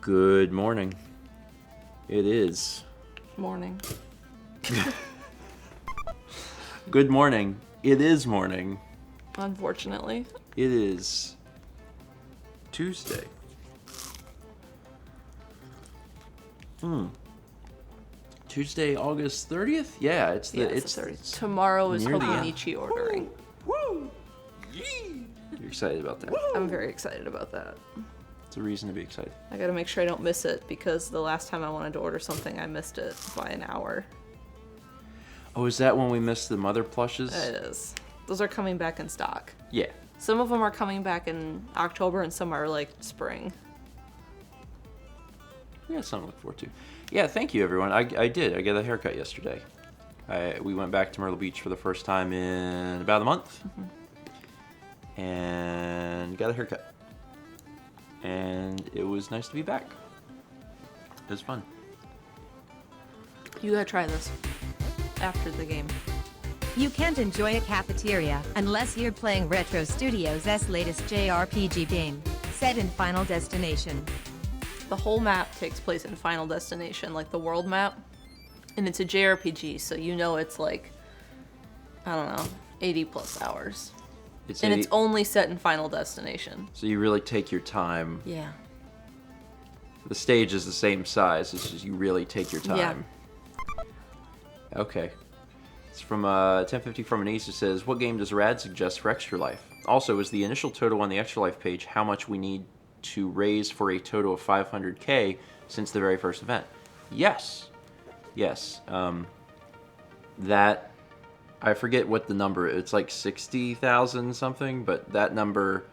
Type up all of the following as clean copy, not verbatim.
Good morning. It is. Morning. Good morning. It is morning. Unfortunately. It is Tuesday. Tuesday, August 30th? Yeah, it's the 30th. Tomorrow is near the end. Hokunichi ordering. Woo! Yee! You're excited about that. I'm very excited about that. It's a reason to be excited. I gotta make sure I don't miss it because the last time I wanted to order something, I missed it by an hour. Oh, is that when we missed the mother plushes? It is. Those are coming back in stock. Yeah. Some of them are coming back in October and some are like spring. We got something to look forward to. Yeah, thank you, everyone. I did. I got a haircut yesterday. We went back to Myrtle Beach for the first time in about a month. And got a haircut. And it was nice to be back. It was fun. You gotta try this after the game. You can't enjoy a cafeteria unless you're playing Retro Studios' latest JRPG game, set in Final Destination. The whole map takes place in Final Destination, like the world map. And it's a JRPG, so you know it's like, I don't know, 80 plus hours. It's only set in Final Destination. So you really take your time. Yeah. The stage is the same size, it's just you really take your time. Yeah. Okay. It's from 1050 from an Ace. It says, what game does Rad suggest for Extra Life? Also, is the initial total on the Extra Life page how much we need to raise for a total of 500k since the very first event? Yes. Yes. That, I forget what the number, it's like 60,000 something, but that number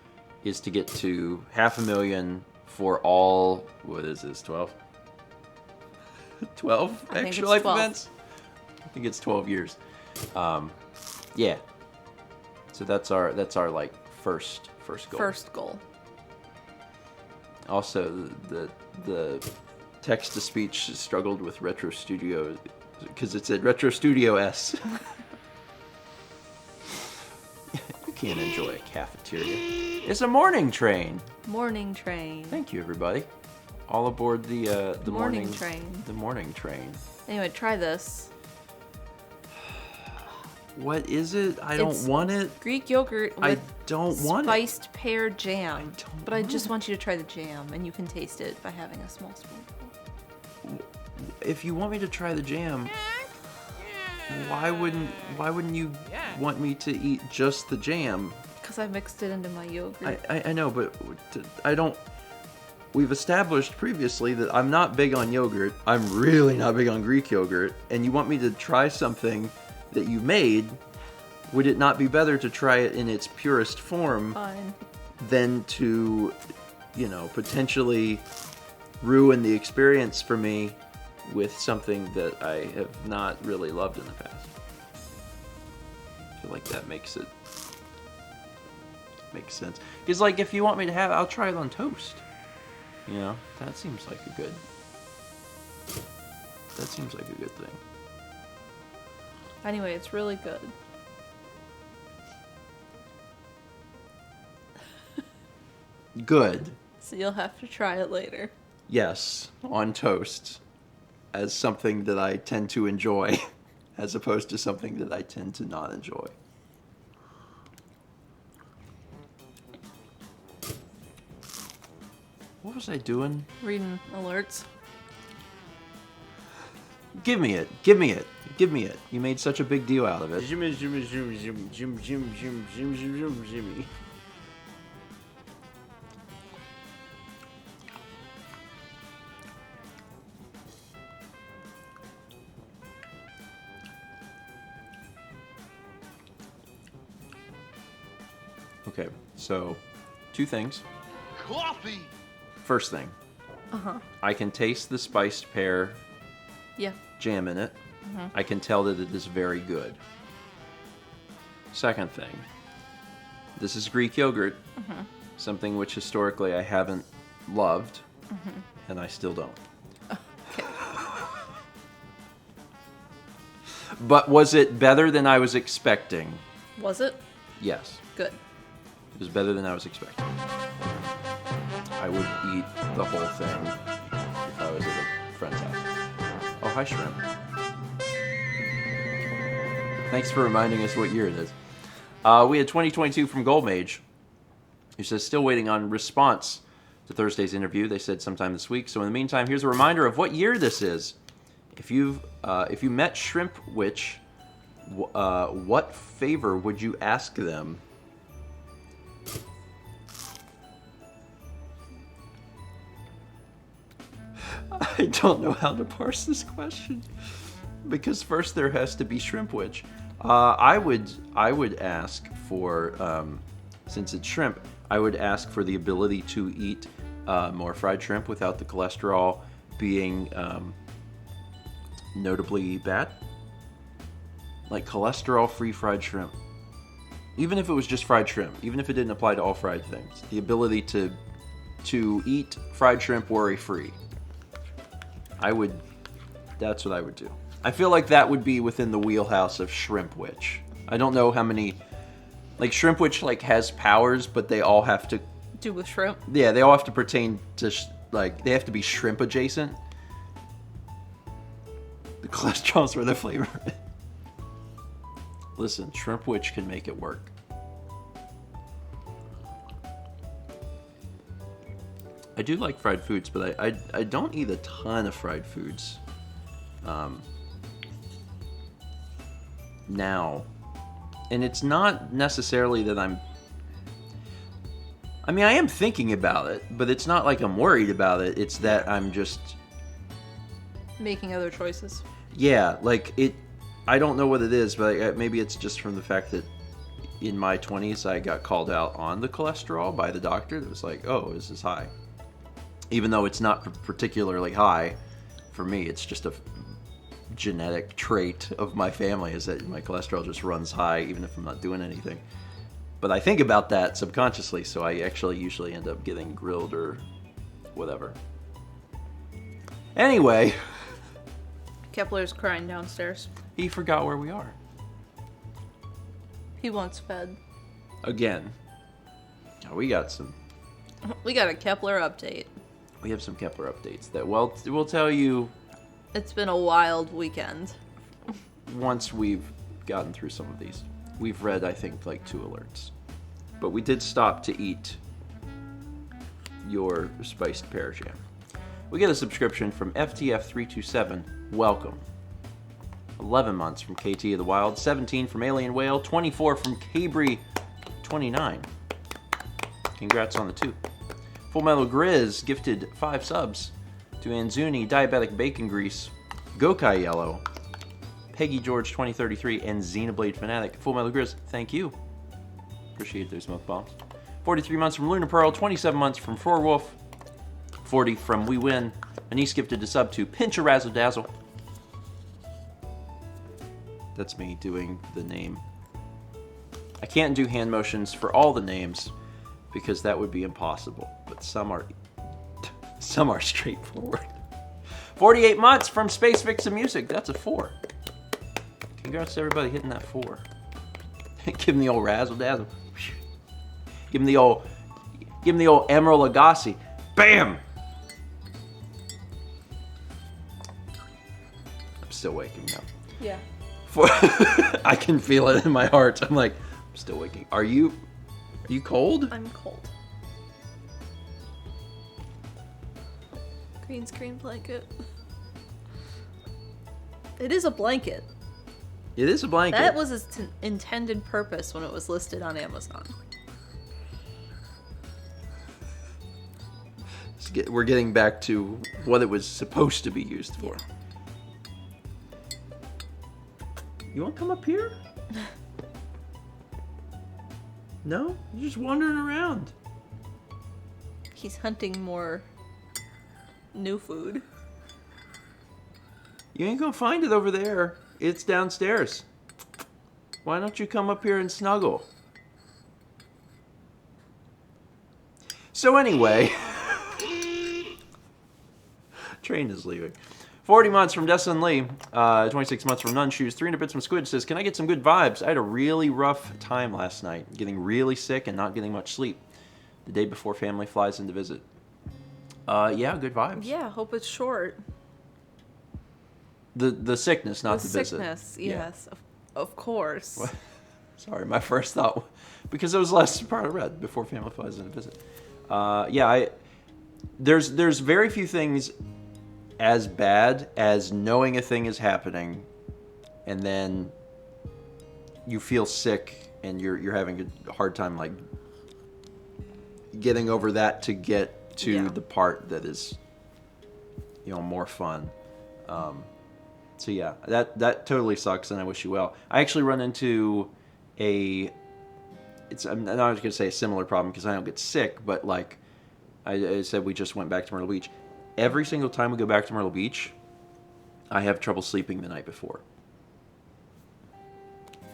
is to get to 500,000 for all, what is this, 12? 12 Extra Life 12. events? I think it's 12 years. Yeah. So that's our like first goal. First goal. Also, the text to speech struggled with Retro Studio because it said Retro Studio S. You can't enjoy a cafeteria. It's a morning train. Morning train. Thank you, everybody. All aboard the morning train. The morning train. Anyway, try this. What is it? I don't want it. Greek yogurt with spiced pear jam. But I just want you to try the jam, and you can taste it by having a small spoonful. If you want me to try the jam, why wouldn't you want me to eat just the jam? Because I mixed it into my yogurt. I know, but I don't. We've established previously that I'm not big on yogurt. I'm really not big on Greek yogurt, and you want me to try something that you made. Would it not be better to try it in its purest form than to, potentially ruin the experience for me with something that I have not really loved in the past? I feel like that makes sense. Because, like, if you want me to have it, I'll try it on toast. That seems like a good thing. Anyway, it's really good. Good. So you'll have to try it later. Yes, on toast, as something that I tend to enjoy, as opposed to something that I tend to not enjoy. What was I doing? Reading alerts. Give me it. Give me it. Give me it. You made such a big deal out of it. Jimmy. Okay, so 2 things. Coffee. First thing. I can taste the spiced pear jam in it. I can tell that it is very good. Second thing. This is Greek yogurt. Something which historically I haven't loved. And I still don't. Okay. But was it better than I was expecting? Was it? Yes. Good. It was better than I was expecting. I would eat the whole thing hi, Shrimp. Thanks for reminding us what year it is. We had 2022 from Gold Mage, who says, still waiting on response to Thursday's interview. They said sometime this week. So in the meantime, here's a reminder of what year this is. If you met Shrimp Witch, what favor would you ask them? I don't know how to parse this question, because first there has to be Shrimp Witch. I would ask for, since it's shrimp, I would ask for the ability to eat more fried shrimp without the cholesterol being notably bad. Like cholesterol-free fried shrimp. Even if it was just fried shrimp, even if it didn't apply to all fried things, the ability to eat fried shrimp worry-free. That's what I would do. I feel like that would be within the wheelhouse of Shrimp Witch. I don't know how many, like Shrimp Witch like has powers, but they all have to do with shrimp. Yeah, they all have to pertain to like they have to be shrimp adjacent. The cholesterol's where the flavor is. Listen, Shrimp Witch can make it work. I do like fried foods, but I don't eat a ton of fried foods. Now, and it's not necessarily that I am thinking about it, but it's not like I'm worried about it. It's that I'm just making other choices. Yeah, like I don't know what it is, but maybe it's just from the fact that in my 20s I got called out on the cholesterol by the doctor. That was like, oh, this is high. Even though it's not particularly high for me, it's just a genetic trait of my family is that my cholesterol just runs high even if I'm not doing anything. But I think about that subconsciously, so I actually usually end up getting grilled or whatever. Anyway. Kepler's crying downstairs. He forgot where we are. He wants fed. Again. Oh, we got a Kepler update. We have some Kepler updates that we'll tell you. It's been a wild weekend. Once we've gotten through some of these. We've read, I think, like 2 alerts. But we did stop to eat your spiced pear jam. We get a subscription from FTF327. Welcome. 11 months from KT of the Wild. 17 from Alien Whale. 24 from Cabri. 29. Congrats on the 2. Full Metal Grizz gifted 5 subs to Anzuni, Diabetic Bacon Grease, Gokai Yellow, Peggy George 2033, and Xenoblade Fanatic. Full Metal Grizz, thank you. Appreciate those smoke bombs. 43 months from Luna Pearl, 27 months from Forwolf, 40 from We Win. Anise gifted a sub to Pinch a Razzle Dazzle. That's me doing the name. I can't do hand motions for all the names because that would be impossible, but some are straightforward. 48 months from Space Vixen Music. That's a 4. Congrats to everybody hitting that 4. Give him the old razzle dazzle. Give him the old Emerald Lagasse. Bam! I'm still waking up. Yeah. I can feel it in my heart. I'm like, I'm still waking. Are you cold? I'm cold. Green screen blanket. It is a blanket. It is a blanket. That was its intended purpose when it was listed on Amazon. We're getting back to what it was supposed to be used for. You want to come up here? No? You're just wandering around. He's hunting more new food. You ain't gonna find it over there. It's downstairs. Why don't you come up here and snuggle? So anyway, train is leaving. 40 months from Destin Lee, 26 months from None Shoes, 300 bits from Squid says, can I get some good vibes? I had a really rough time last night, getting really sick and not getting much sleep. The day before family flies in to visit. Yeah, good vibes. Yeah, hope it's short. The sickness, not the visit. Sickness, yes, of course. What? Sorry, my first thought, because it was the last part I read before family flies in a visit. There's very few things as bad as knowing a thing is happening, and then you feel sick and you're having a hard time like getting over that to get to the part that is, more fun. So yeah, that totally sucks, and I wish you well. I actually run into I'm not going to say a similar problem because I don't get sick, but like I said, we just went back to Myrtle Beach. Every single time we go back to Myrtle Beach, I have trouble sleeping the night before.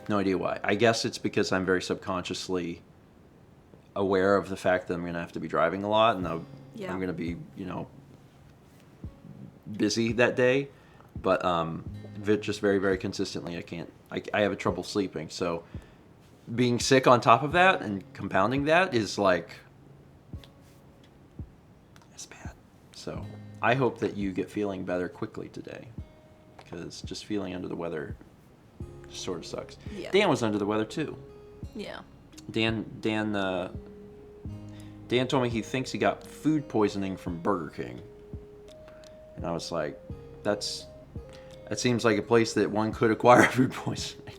No idea why. I guess it's because I'm very subconsciously aware of the fact that I'm going to have to be driving a lot, and I'm going to be, busy that day. But just very, very consistently, I have trouble sleeping. So being sick on top of that and compounding that is like, it's bad. So I hope that you get feeling better quickly today, because just feeling under the weather just sort of sucks. Yeah. Dan was under the weather too. Yeah. Dan told me he thinks he got food poisoning from Burger King. And I was like, that seems like a place that one could acquire food poisoning.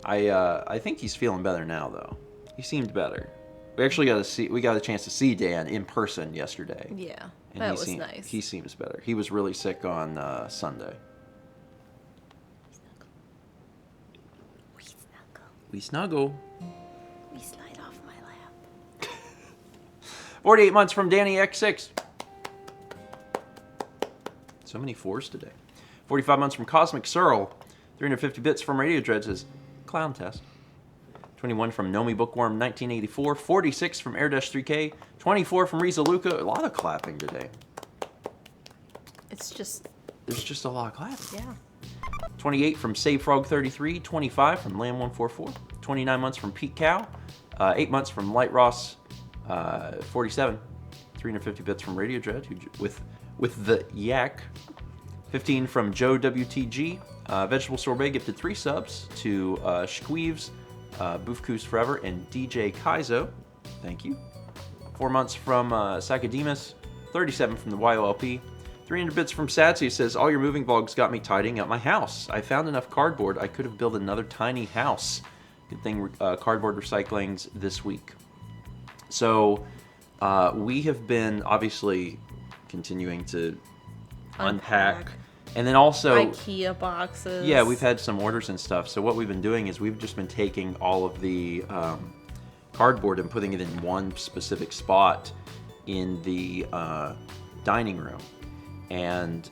I think he's feeling better now, though. He seemed better. We got a chance to see Dan in person yesterday. Yeah, and that was nice. He seems better. He was really sick on Sunday. We snuggle. We slide off my lap. 48 months from Danny X6. So many fours today. 45 months from Cosmic Searle. 350 bits from Radio Dreads' Clown Test. 21 from Nomi Bookworm 1984. 46 from Air-3K. 24 from Riza Luca. A lot of clapping today. There's just a lot of clapping. Yeah. 28 from Save Frog 33. 25 from Lamb 144. 29 months from Pete Cow. 8 months from Light Ross 47. 350 bits from Radio Dread with the yak. 15 from Joe WTG. Vegetable Sorbet gifted 3 subs to Shqueeves, Boofcoos Forever, and DJ Kaizo. Thank you. 4 months from Sacademus. 37 from the YOLP. 300 bits from Satsy says, all your moving vlogs got me tidying up my house. I found enough cardboard I could have built another tiny house. Good thing cardboard recycling's this week. So we have been obviously continuing to unpack. And then also IKEA boxes. Yeah, we've had some orders and stuff. So what we've been doing is we've just been taking all of the cardboard and putting it in one specific spot in the dining room. And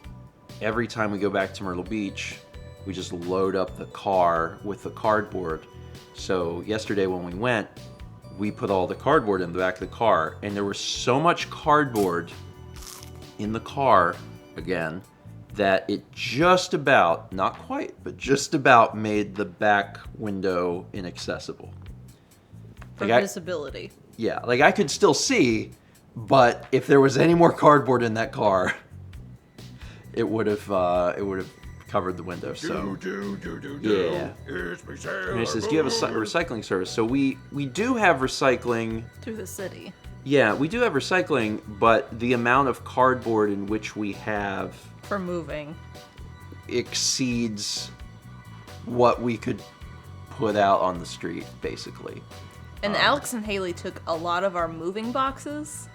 every time we go back to Myrtle Beach, we just load up the car with the cardboard. So yesterday when we went, we put all the cardboard in the back of the car, and there was so much cardboard in the car again that it just about, not quite, but just about made the back window inaccessible. For visibility. Yeah, like I could still see, but if there was any more cardboard in that car, it would have covered the window. So yeah. And it says, do you have a recycling service? So we do have recycling through the city. Yeah, we do have recycling, but the amount of cardboard in which we have for moving exceeds what we could put out on the street, basically. And Alex and Haley took a lot of our moving boxes.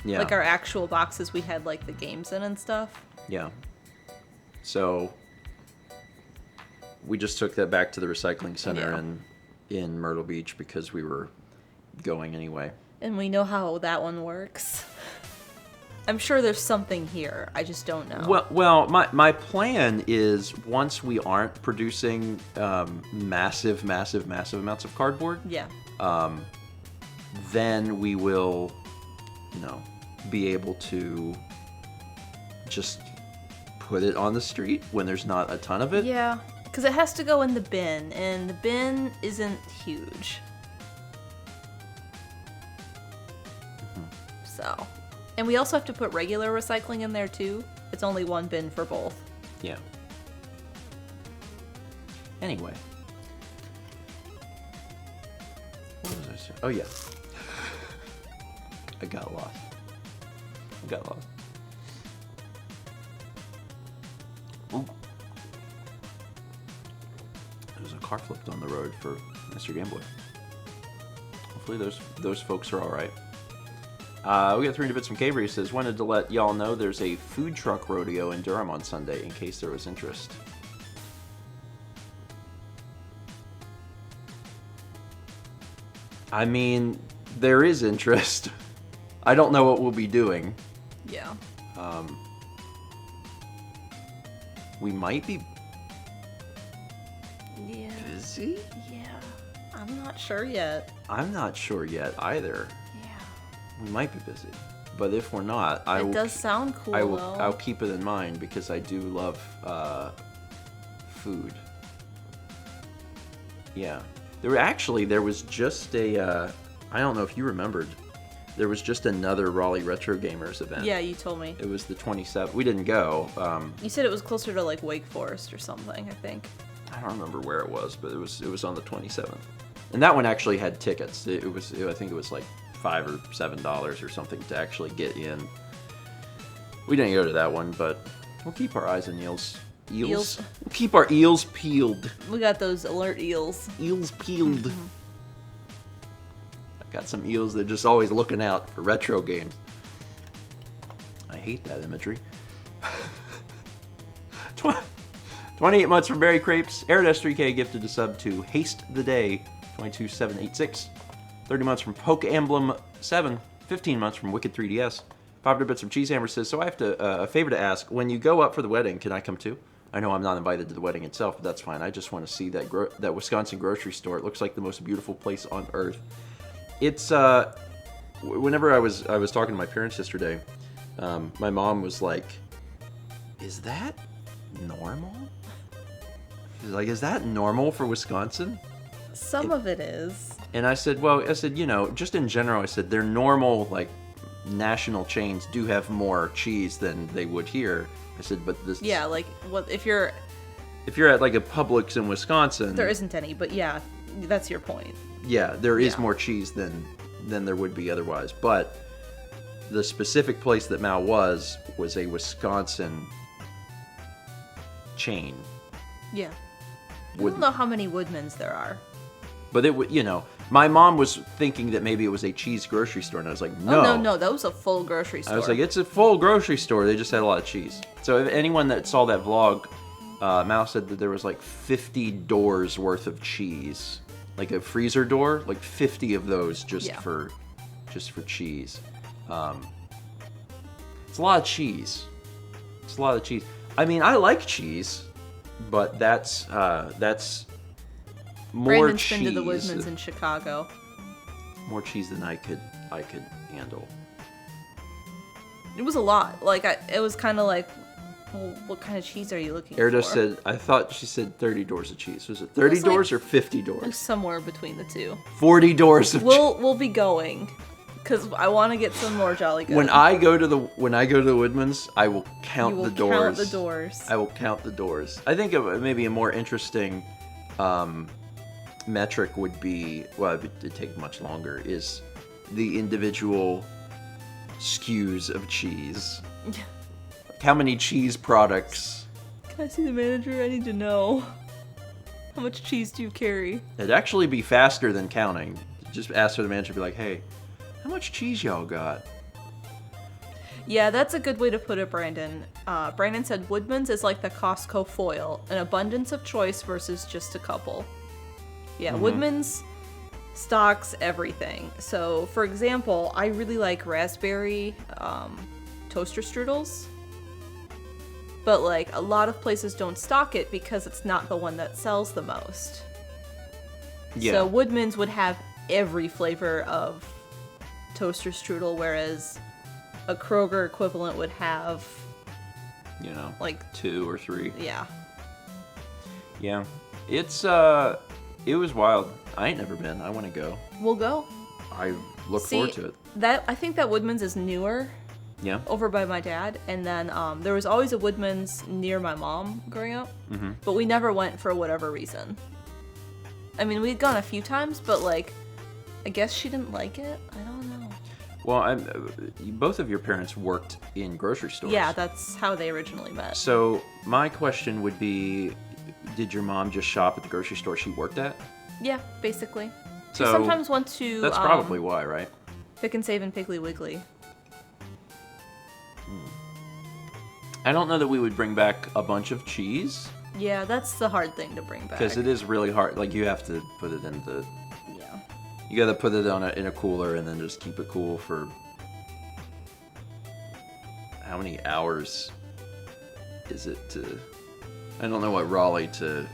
Yeah. Like our actual boxes we had like the games in and stuff. Yeah. So we just took that back to the recycling center in Myrtle Beach because we were going anyway. And we know how that one works. I'm sure there's something here. I just don't know. Well, my plan is once we aren't producing massive amounts of cardboard. Yeah. Then we will, be able to just put it on the street when there's not a ton of it. Yeah, because it has to go in the bin, and the bin isn't huge. So. And we also have to put regular recycling in there too. It's only one bin for both. Yeah. Anyway. What was I saying? Oh, yeah. I got lost. Ooh. There was a car flipped on the road for Mr. Game Boy. Hopefully those folks are all right. We got 300 bits from Cavery. Says, wanted to let y'all know there's a food truck rodeo in Durham on Sunday in case there was interest. I mean, there is interest. I don't know what we'll be doing. Yeah. We might be Yeah. busy? Yeah. I'm not sure yet. I'm not sure yet either. Yeah. We might be busy. But if we're not, It does sound cool, though. I'll keep it in mind because I do love food. Yeah. There was just a, I don't know if you remembered, there was just another Raleigh Retro Gamers event. Yeah, you told me. It was the 27th. We didn't go. You said it was closer to like Wake Forest or something, I think. I don't remember where it was, but it was on the 27th. And that one actually had tickets. I think it was like $5 or $7 or something to actually get in. We didn't go to that one, but we'll keep our eyes on eels. Eels? We'll keep our eels peeled. We got those alert eels. Eels peeled. I've got some eels that are just always looking out for retro games. I hate that imagery. 28 months from Barry Crepes. Aerodesk3K gifted a sub to Haste the Day 22786. 30 months from Poke Emblem 7. 15 months from Wicked 3DS. 500 bits from Cheesehammer says, so I have a favor to ask. When you go up for the wedding, can I come too? I know I'm not invited to the wedding itself, but that's fine. I just want to see that Wisconsin grocery store. It looks like the most beautiful place on earth. It's whenever I was talking to my parents yesterday, my mom was like, "Is that normal?" She's like, "Is that normal for Wisconsin?" Some of it is. And I said, you know, just in general, I said, their normal, like, national chains do have more cheese than they would here. I said, but this... Yeah, like, what if you're at, like, a Publix in Wisconsin... There isn't any, but yeah, that's your point. Yeah, there is more cheese than there would be otherwise. But the specific place that Mal was a Wisconsin chain. Yeah. I don't know how many Woodmans there are. But it would, you know, my mom was thinking that maybe it was a cheese grocery store, and I was like, no. Oh, no, that was a full grocery store. I was like, it's a full grocery store. They just had a lot of cheese. So if anyone that saw that vlog, Mal said that there was like 50 doors worth of cheese, like a freezer door, like 50 of those just for cheese. It's a lot of cheese. It's a lot of cheese. I mean, I like cheese, but that's more Brandon's cheese. been to the Woodmans in Chicago. More cheese than I could handle. It was a lot. Like it was kind of like, well, what kind of cheese are you looking for? Erdo said, I thought she said 30 doors of cheese. Was it 30 doors or 50 doors? Somewhere between the two. 40 doors of cheese. We'll be going because I want to get some more Jolly Good. When I go to the Woodmans, I will count the doors. Count the doors. I will count the doors. I think maybe a more interesting metric would be, well, it'd take much longer, is the individual SKUs of cheese. How many cheese products? Can I see the manager? I need to know. How much cheese do you carry? It'd actually be faster than counting. Just ask for the manager, be like, hey, how much cheese y'all got? Yeah, that's a good way to put it, Brandon. Brandon said Woodman's is like the Costco foil, an abundance of choice versus just a couple. Yeah, Woodman's stocks everything. So, for example, I really like raspberry toaster strudels. But, like, a lot of places don't stock it because it's not the one that sells the most. Yeah. So, Woodman's would have every flavor of toaster strudel, whereas a Kroger equivalent would have, you know, like 2 or 3. Yeah. Yeah. It was wild. I ain't never been. I want to go. We'll go. I look forward to it. I think that Woodman's is newer. Yeah. Over by my dad, and then there was always a Woodman's near my mom growing up, but we never went for whatever reason. I mean, we'd gone a few times, but like, I guess she didn't like it. I don't know. Well, both of your parents worked in grocery stores. Yeah, that's how they originally met. So my question would be, did your mom just shop at the grocery store she worked at? Yeah, basically. So she sometimes went to. That's probably why, right? Pick and Save and Piggly Wiggly. I don't know that we would bring back a bunch of cheese. Yeah, that's the hard thing to bring back. Because it is really hard. Like, you have to put it in the... Yeah. You gotta put it in a cooler and then just keep it cool for... How many hours is it to... I don't know what Raleigh to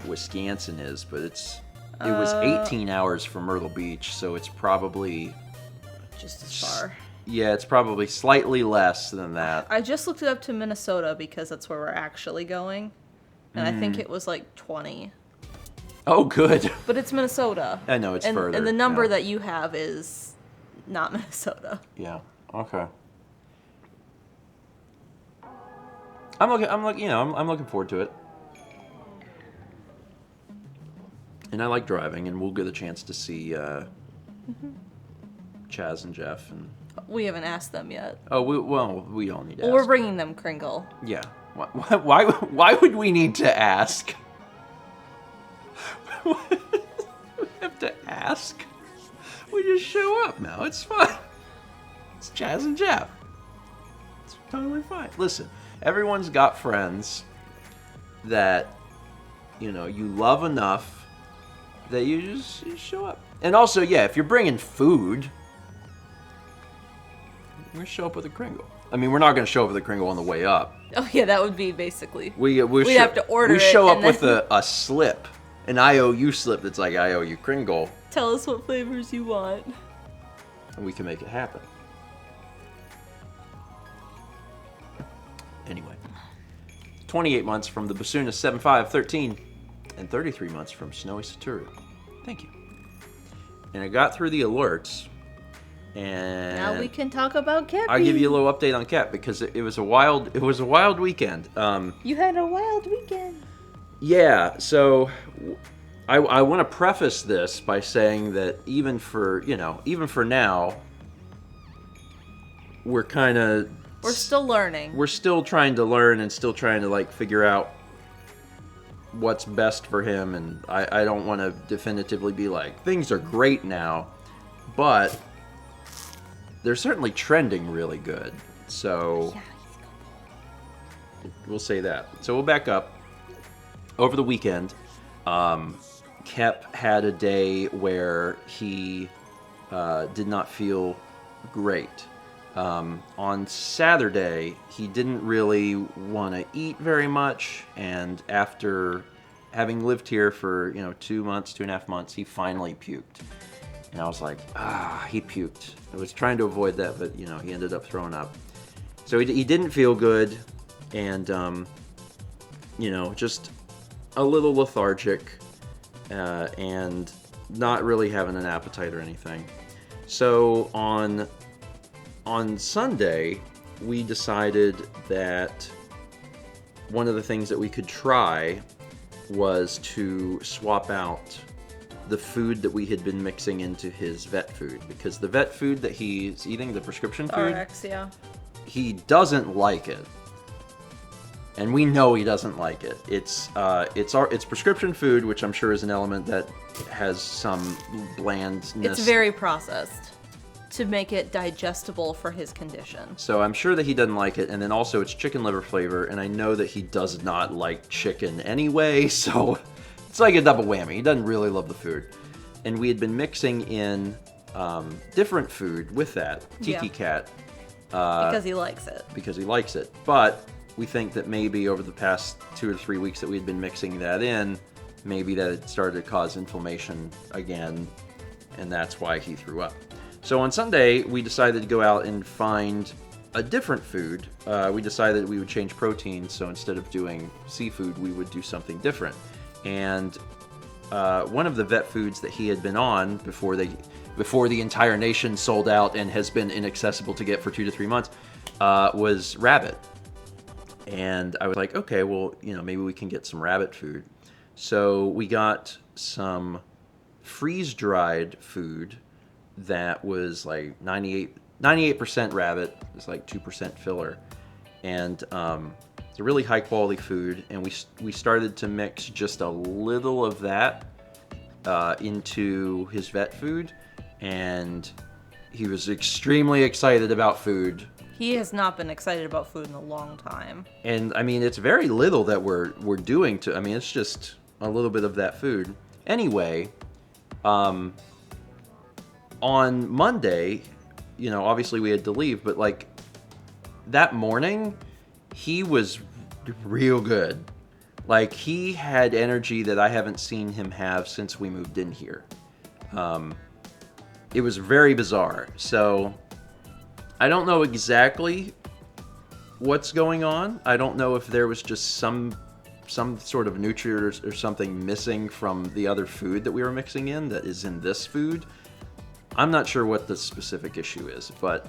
Wisconsin is, but it was 18 hours from Myrtle Beach, so it's probably... Just as far. Yeah, it's probably slightly less than that. I just looked it up to Minnesota because that's where we're actually going. And I think it was like 20. Oh, good. But it's Minnesota. I know, it's further. And the number that you have is not Minnesota. Yeah. Okay. I'm looking forward to it. And I like driving, and we'll get a chance to see Chaz and Jeff and. We haven't asked them yet. Oh, we don't need to ask. We're bringing them Kringle. Yeah. Why would we need to ask? We have to ask? We just show up now. It's fine. It's Chaz and Jeff. It's totally fine. Listen, everyone's got friends that, you love enough that you show up. And also, yeah, if you're bringing food... We're going to show up with a Kringle. I mean, we're not going to show up with a Kringle on the way up. Oh, yeah, that would be basically... We'd have to order it. We show up with a slip, an IOU slip that's like IOU Kringle. Tell us what flavors you want. And we can make it happen. Anyway. 28 months from the Basuna 7513 and 33 months from Snowy Satoru. Thank you. And I got through the alerts... And now we can talk about Cappy. I'll give you a little update on Cap because it was a wild weekend. You had a wild weekend. Yeah, so I want to preface this by saying that even for now, we're still learning. We're still trying to learn and still trying to figure out what's best for him, and I don't want to definitively be like things are great now, but they're certainly trending really good. So we'll say that. So we'll back up. Over the weekend, Kep had a day where he did not feel great. On Saturday, he didn't really want to eat very much, and after having lived here for 2.5 months, he finally puked. And I was like, he puked. I was trying to avoid that, but, he ended up throwing up. So he didn't feel good, and, just a little lethargic, and not really having an appetite or anything. So on Sunday, we decided that one of the things that we could try was to swap out the food that we had been mixing into his vet food, because the vet food that he's eating, the prescription food, RX, yeah, he doesn't like it, and we know he doesn't like it. It's prescription food, which I'm sure is an element that has some blandness. It's very processed to make it digestible for his condition. So I'm sure that he doesn't like it, and then also it's chicken liver flavor, and I know that he does not like chicken anyway, so it's like a double whammy. He doesn't really love the food. And we had been mixing in different food with that. Tiki Cat. Because he likes it. Because he likes it. But we think that maybe over the past 2 or 3 weeks that we had been mixing that in, maybe that it started to cause inflammation again, and that's why he threw up. So on Sunday, we decided to go out and find a different food. We decided we would change protein, so instead of doing seafood, we would do something different. And one of the vet foods that he had been on before before the entire nation sold out and has been inaccessible to get for 2 to 3 months, was rabbit. And I was like, okay, well, maybe we can get some rabbit food. So we got some freeze-dried food that was like 98% rabbit. It's like 2% filler. And it's a really high-quality food. And we started to mix just a little of that into his vet food. And he was extremely excited about food. He has not been excited about food in a long time. And I mean, it's very little that we're doing to. I mean, it's just a little bit of that food. Anyway, on Monday, obviously we had to leave, but like that morning, he was real good. Like he had energy that I haven't seen him have since we moved in here. It was very bizarre. So I don't know exactly what's going on. I don't know if there was just some sort of nutrient or something missing from the other food that we were mixing in that is in this food. I'm not sure what the specific issue is, but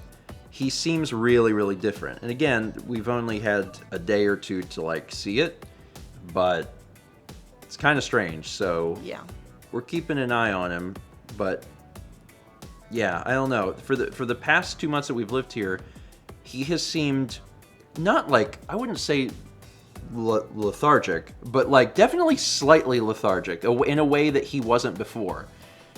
he seems really, really different. And again, we've only had a day or two to like see it, but it's kind of strange. So yeah, we're keeping an eye on him, but yeah, I don't know. For the past 2 months that we've lived here, he has seemed not like, I wouldn't say lethargic, but like definitely slightly lethargic in a way that he wasn't before.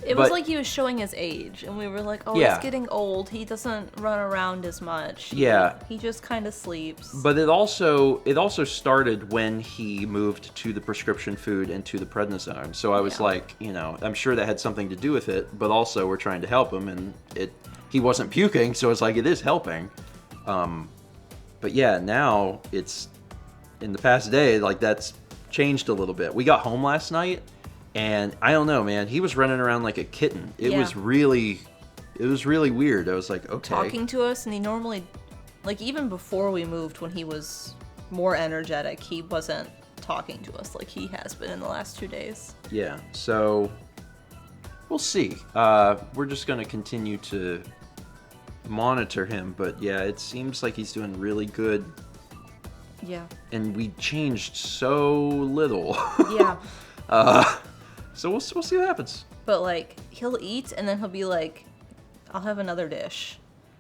It was like he was showing his age, and we were like, oh, yeah, he's getting old. He doesn't run around as much. Yeah. He just kind of sleeps. But it also started when he moved to the prescription food and to the prednisone. So I was like, I'm sure that had something to do with it, but also we're trying to help him, and he wasn't puking, so it's like it is helping. But yeah, now it's in the past day, like that's changed a little bit. We got home last night, and I don't know, man, he was running around like a kitten. It was really weird. I was like, okay. Talking to us, and he normally, like even before we moved, when he was more energetic, he wasn't talking to us like he has been in the last 2 days. Yeah, so we'll see. We're just going to continue to monitor him, but yeah, it seems like he's doing really good. Yeah. And we changed so little. Yeah. So we'll see what happens. But like he'll eat and then he'll be like, I'll have another dish,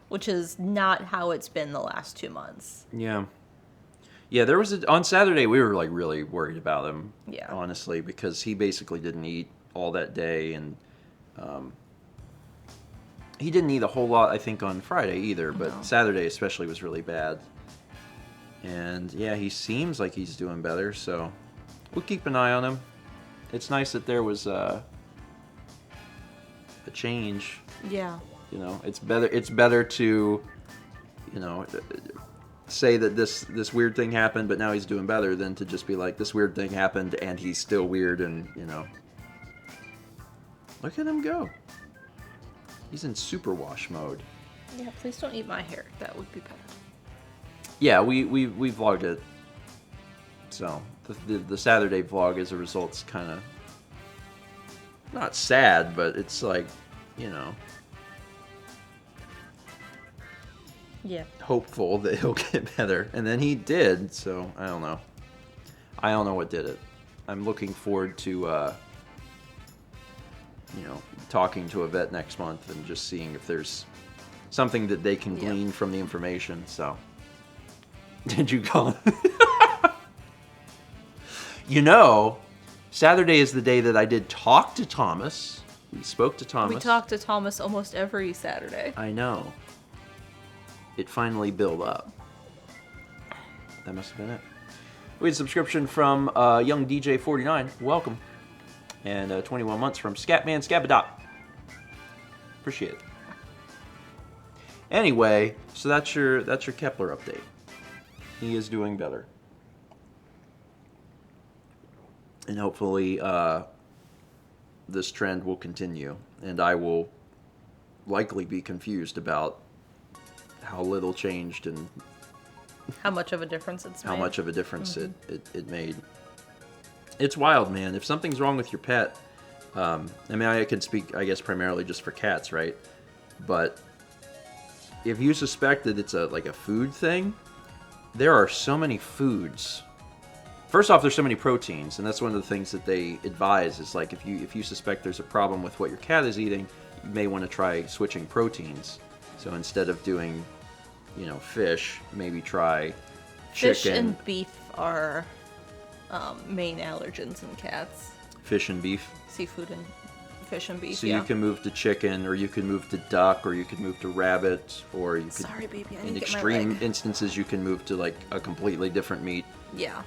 which is not how it's been the last 2 months. Yeah. Yeah, there was on Saturday we were like really worried about him. Yeah. Honestly, because he basically didn't eat all that day, and he didn't eat a whole lot, I think, on Friday either, but no. Saturday especially was really bad. And yeah, he seems like he's doing better, so we'll keep an eye on him. It's nice that there was a change. Yeah. It's better to, say that this weird thing happened, but now he's doing better, than to just be like, this weird thing happened and he's still weird, and look at him go. He's in super wash mode. Yeah, please don't eat my hair. That would be better. Yeah, we vlogged it. So the Saturday vlog as a result's kind of not sad, but it's like, yeah, hopeful that he'll get better. And then he did, so I don't know. I don't know what did it. I'm looking forward to talking to a vet next month and just seeing if there's something that they can glean from the information. So did you call Saturday is the day that I did talk to Thomas. We spoke to Thomas. We talk to Thomas almost every Saturday. I know. It finally built up. That must have been it. We had a subscription from Young DJ 49. Welcome. And 21 months from Scatman Scabadop. Appreciate it. Anyway, so that's your Kepler update. He is doing better. And hopefully this trend will continue, and I will likely be confused about how little changed and how much of a difference it's made. How much of a difference it made. It's wild, man. If something's wrong with your pet, I mean, I can speak, I guess, primarily just for cats, right? But if you suspect that it's like a food thing, there are so many foods. First off, there's so many proteins, and that's one of the things that they advise is like if you suspect there's a problem with what your cat is eating, you may want to try switching proteins. So instead of doing, fish, maybe try chicken. Fish and beef are main allergens in cats. Fish and beef. Seafood and fish and beef. So you can move to chicken, or you can move to duck, or you could move to rabbit, or you could. Sorry, baby, I in didn't get my extreme leg. instances, you can move to like a completely different meat. Yeah.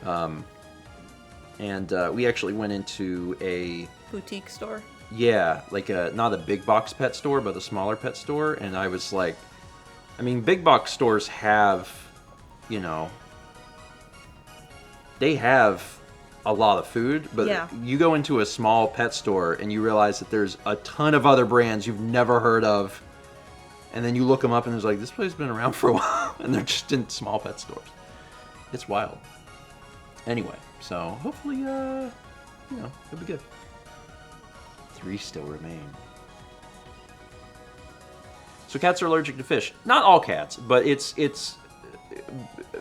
And we actually went into a boutique store. Yeah, like not a big box pet store, but a smaller pet store. And I was like, I mean, big box stores have, they have a lot of food, but Yeah. you go into a small pet store and you realize that there's a ton of other brands you've never heard of. And then you look them up and it's like, this place has been around for a while. And they're just in small pet stores. It's wild. Anyway, so hopefully, it'll be good. 3 still remain. So cats are allergic to fish. Not all cats, but it's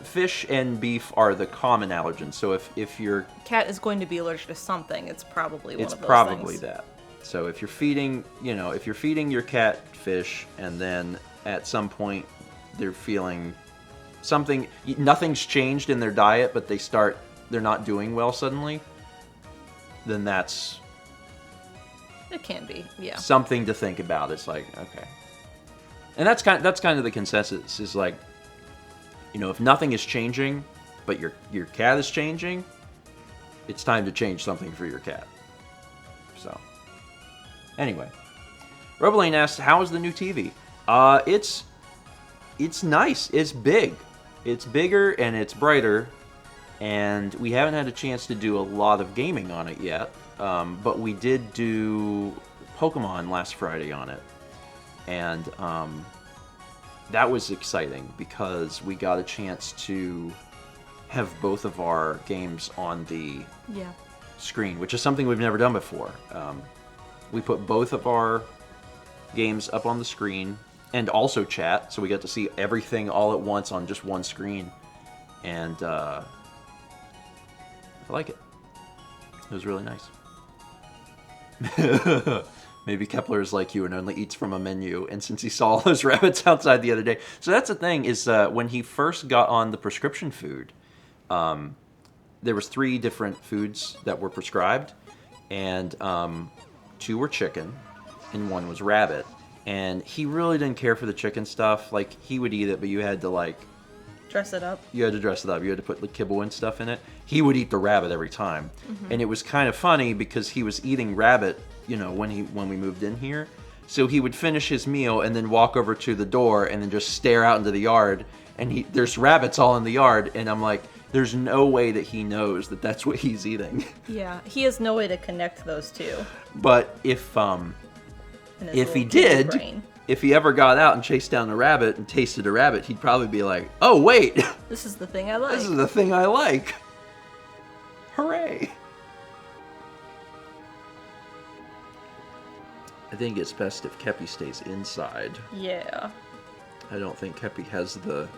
fish and beef are the common allergens. So if your Cat is going to be allergic to something, it's probably one of those it's probably things. that. So if you're feeding, if you're feeding your cat fish and then at some point they're feeling something, nothing's changed in their diet, but they're not doing well suddenly, then that's It can be, yeah. something to think about. It's like, okay. And that's kind of the consensus is like, if nothing is changing, but your cat is changing, it's time to change something for your cat. So, anyway. Robolane asked, how is the new TV? It's nice. It's big. It's bigger and it's brighter. And we haven't had a chance to do a lot of gaming on it yet. But we did do Pokemon last Friday on it. And that was exciting because we got a chance to have both of our games on the screen, which is something we've never done before. We put both of our games up on the screen and also chat, so we got to see everything all at once on just one screen. And I like it. It was really nice. Maybe Kepler is like you and only eats from a menu, and since he saw all those rabbits outside the other day. So that's the thing, is when he first got on the prescription food, there was 3 different foods that were prescribed, and 2 were chicken, and 1 was rabbit. And he really didn't care for the chicken stuff. Like, he would eat it, but you had to, Dress it up. You had to dress it up. You had to put kibble and stuff in it. He would eat the rabbit every time. Mm-hmm. And it was kind of funny because he was eating rabbit, when we moved in here. So he would finish his meal and then walk over to the door and then just stare out into the yard. And there's rabbits all in the yard. And I'm like, there's no way that he knows that that's what he's eating. Yeah, he has no way to connect those two. But if he did, if he ever got out and chased down a rabbit and tasted a rabbit, he'd probably be like, oh, wait. This is the thing I like. This is the thing I like. Hooray. I think it's best if Kepi stays inside. Yeah. I don't think Kepi has the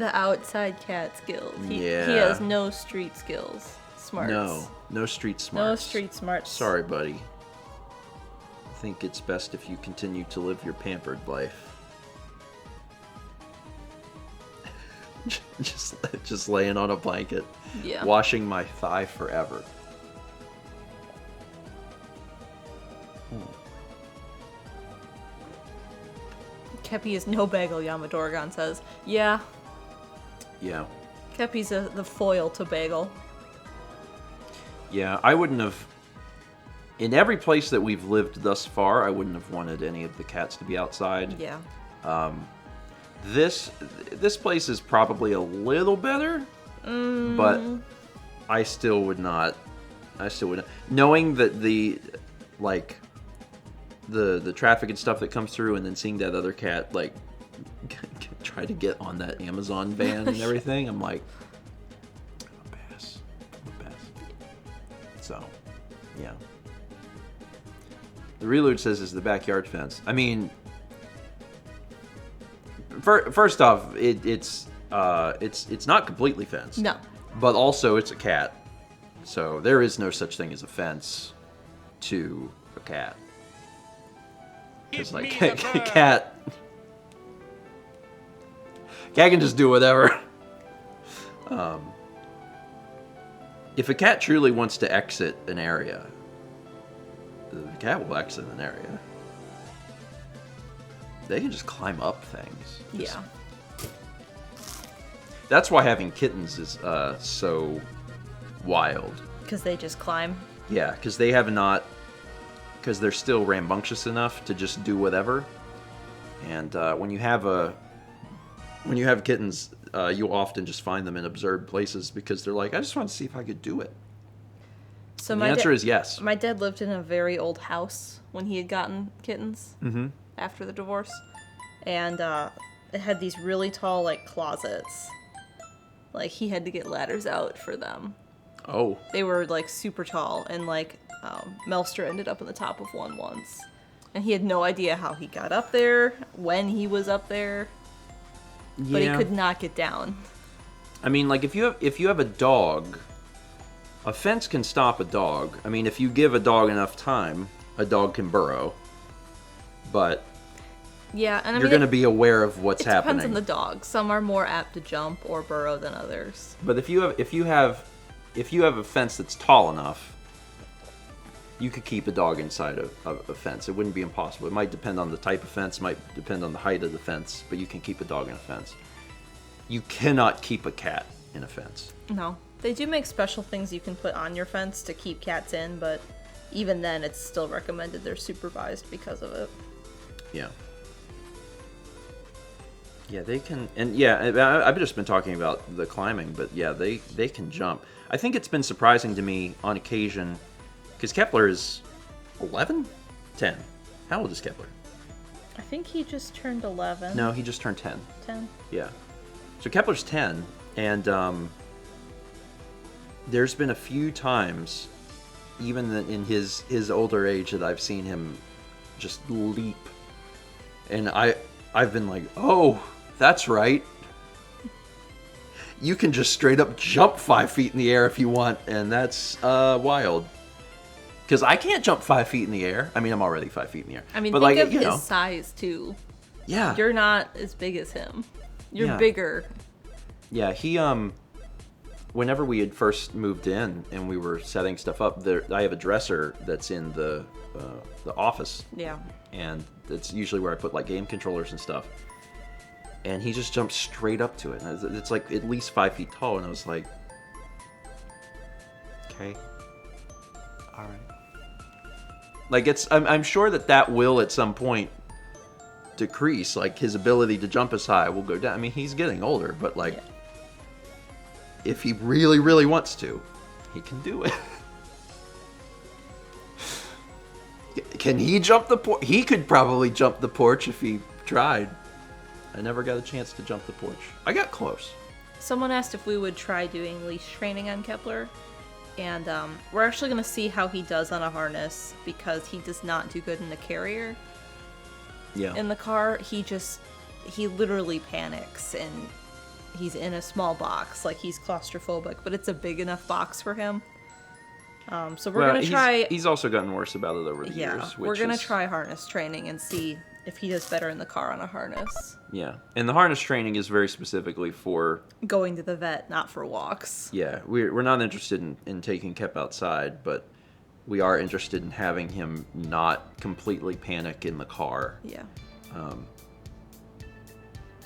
outside cat skills. He has no street skills. Smarts. No street smarts. No street smarts. Sorry, buddy. I think it's best if you continue to live your pampered life. just laying on a blanket, washing my thigh forever. Kepi is no bagel, Yamadorgon says. Yeah. Yeah. Kepi's the foil to bagel. Yeah, I wouldn't have... In every place that we've lived thus far, I wouldn't have wanted any of the cats to be outside. Yeah. This place is probably a little better, but I still would not. Knowing that the traffic and stuff that comes through, and then seeing that other cat try to get on that Amazon van and everything, I'm like, I'm a pass. So, yeah. The Reload says is the backyard fence. I mean, first off, it's not completely fenced. No. But also, it's a cat, so there is no such thing as a fence to a cat. It's like cat can just do whatever. If a cat truly wants to exit an area, the cat will exit an area. They can just climb up things. Yeah. That's why having kittens is so wild. Because they just climb. Yeah, because they have not... Because they're still rambunctious enough to just do whatever. And when you have kittens, you'll often just find them in absurd places because they're like, I just want to see if I could do it. So and the answer is yes. My dad lived in a very old house when he had gotten kittens after the divorce. And it had these really tall, like, closets. Like, he had to get ladders out for them. Oh. They were, like, super tall. And, like, Melster ended up in the top of one once. And he had no idea how he got up there, when he was up there. Yeah. But he could not get down. I mean, like, if you have a dog, a fence can stop a dog. I mean, if you give a dog enough time, a dog can burrow. But... Yeah, and I mean, you're going to be aware of what's happening. It depends on the dog. Some are more apt to jump or burrow than others. But if you have a fence that's tall enough, you could keep a dog inside of a fence. It wouldn't be impossible. It might depend on the type of fence, might depend on the height of the fence, but you can keep a dog in a fence. You cannot keep a cat in a fence. No. They do make special things you can put on your fence to keep cats in, but even then it's still recommended they're supervised because of it. Yeah. Yeah, they can, and yeah, I've just been talking about the climbing, but yeah, they can jump. I think it's been surprising to me on occasion, because Kepler is 11? 10. How old is Kepler? I think he just turned 11. No, he just turned 10. 10? Yeah. So Kepler's 10, and there's been a few times, even in his older age, that I've seen him just leap. And I've been like, oh, that's right. You can just straight up jump 5 feet in the air if you want, and that's wild. Because I can't jump 5 feet in the air. I mean, I'm already 5 feet in the air. I mean, but think like, of his size, too. Yeah. You're not as big as him. You're bigger. Yeah, he, whenever we had first moved in and we were setting stuff up, I have a dresser that's in the office. Yeah. And that's usually where I put, like, game controllers and stuff. And he just jumped straight up to it. And it's like at least 5 feet tall, and I was like, okay, all right. Like, I'm sure that will at some point decrease. Like, his ability to jump as high will go down. I mean, he's getting older, but like, if he really, really wants to, he can do it. Can he jump the porch? He could probably jump the porch if he tried. I never got a chance to jump the porch. I got close. Someone asked if we would try doing leash training on Kepler. And we're actually going to see how he does on a harness, because he does not do good in the carrier. Yeah. In the car, he literally panics, and he's in a small box. Like, he's claustrophobic, but it's a big enough box for him. So we're going to try... He's also gotten worse about it over the years. Yeah, we're going to try harness training and see if he does better in the car on a harness. Yeah, and the harness training is very specifically for... going to the vet, not for walks. Yeah, we're not interested in taking Kep outside, but we are interested in having him not completely panic in the car. Yeah.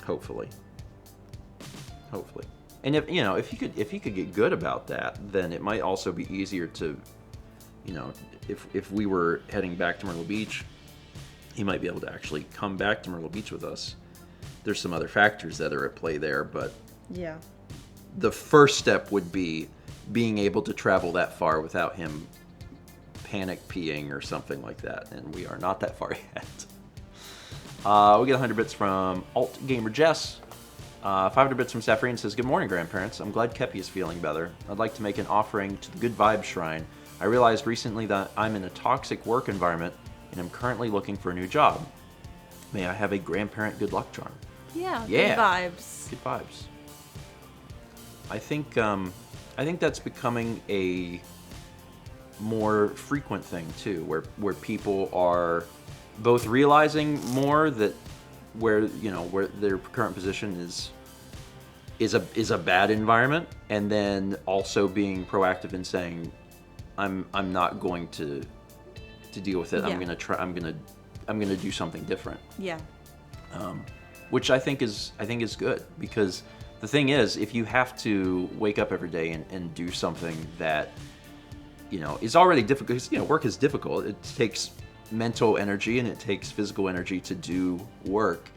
Hopefully. And if he could get good about that, then it might also be easier to, if we were heading back to Myrtle Beach, he might be able to actually come back to Myrtle Beach with us. There's some other factors that are at play there, but yeah, the first step would be being able to travel that far without him panic peeing or something like that, and we are not that far yet. We get 100 bits from Alt Gamer Jess. 500 bits from Safrine says, good morning, grandparents. I'm glad Kepi is feeling better. I'd like to make an offering to the Good Vibes Shrine. I realized recently that I'm in a toxic work environment and I'm currently looking for a new job. May I have a grandparent good luck charm? Yeah. Yeah. Good vibes. Good vibes. I think that's becoming a more frequent thing too, where people are both realizing more that where their current position is a bad environment, and then also being proactive in saying, I'm not going to deal with it. Yeah. I'm gonna do something different. Yeah. Which I think is good, because the thing is, if you have to wake up every day and do something that is already difficult, because work is difficult. It takes mental energy and it takes physical energy to do work.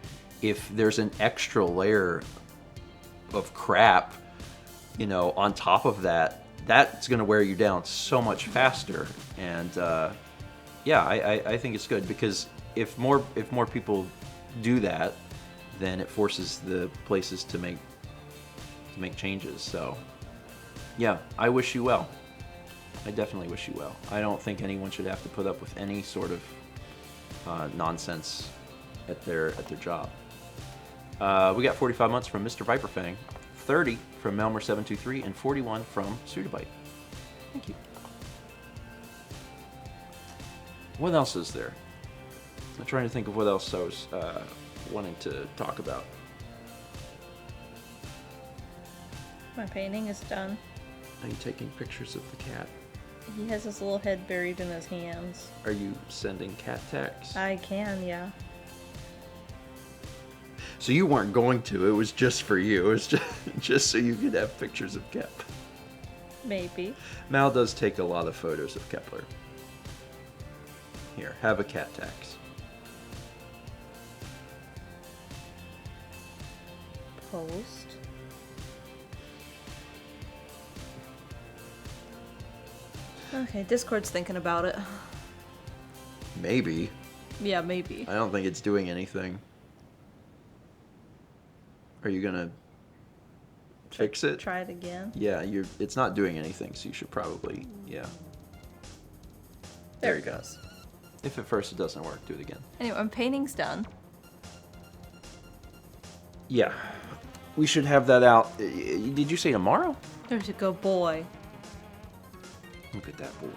If there's an extra layer of crap, on top of that, that's going to wear you down so much faster. And I think it's good, because if more people do that, then it forces the places to make changes. So yeah, I wish you well. I definitely wish you well. I don't think anyone should have to put up with any sort of nonsense at their job. We got 45 months from Mr. Viperfang, 30 from Melmer723, and 41 from Sudabyte. Thank you. What else is there? I'm trying to think of what else I was wanting to talk about. My painting is done. Are you taking pictures of the cat? He has his little head buried in his hands. Are you sending cat tags? I can, yeah. So you weren't going to. It was just for you. It was just so you could have pictures of Kep. Maybe. Mal does take a lot of photos of Kepler. Here, have a cat tax. Post. Okay, Discord's thinking about it. Maybe. Yeah, maybe. I don't think it's doing anything. Are you gonna fix it? Try it again. Yeah, it's not doing anything, so you should probably, yeah. There it goes. If at first it doesn't work, do it again. Anyway, my painting's done. Yeah. We should have that out. Did you say tomorrow? There's a good boy. Look at that boy.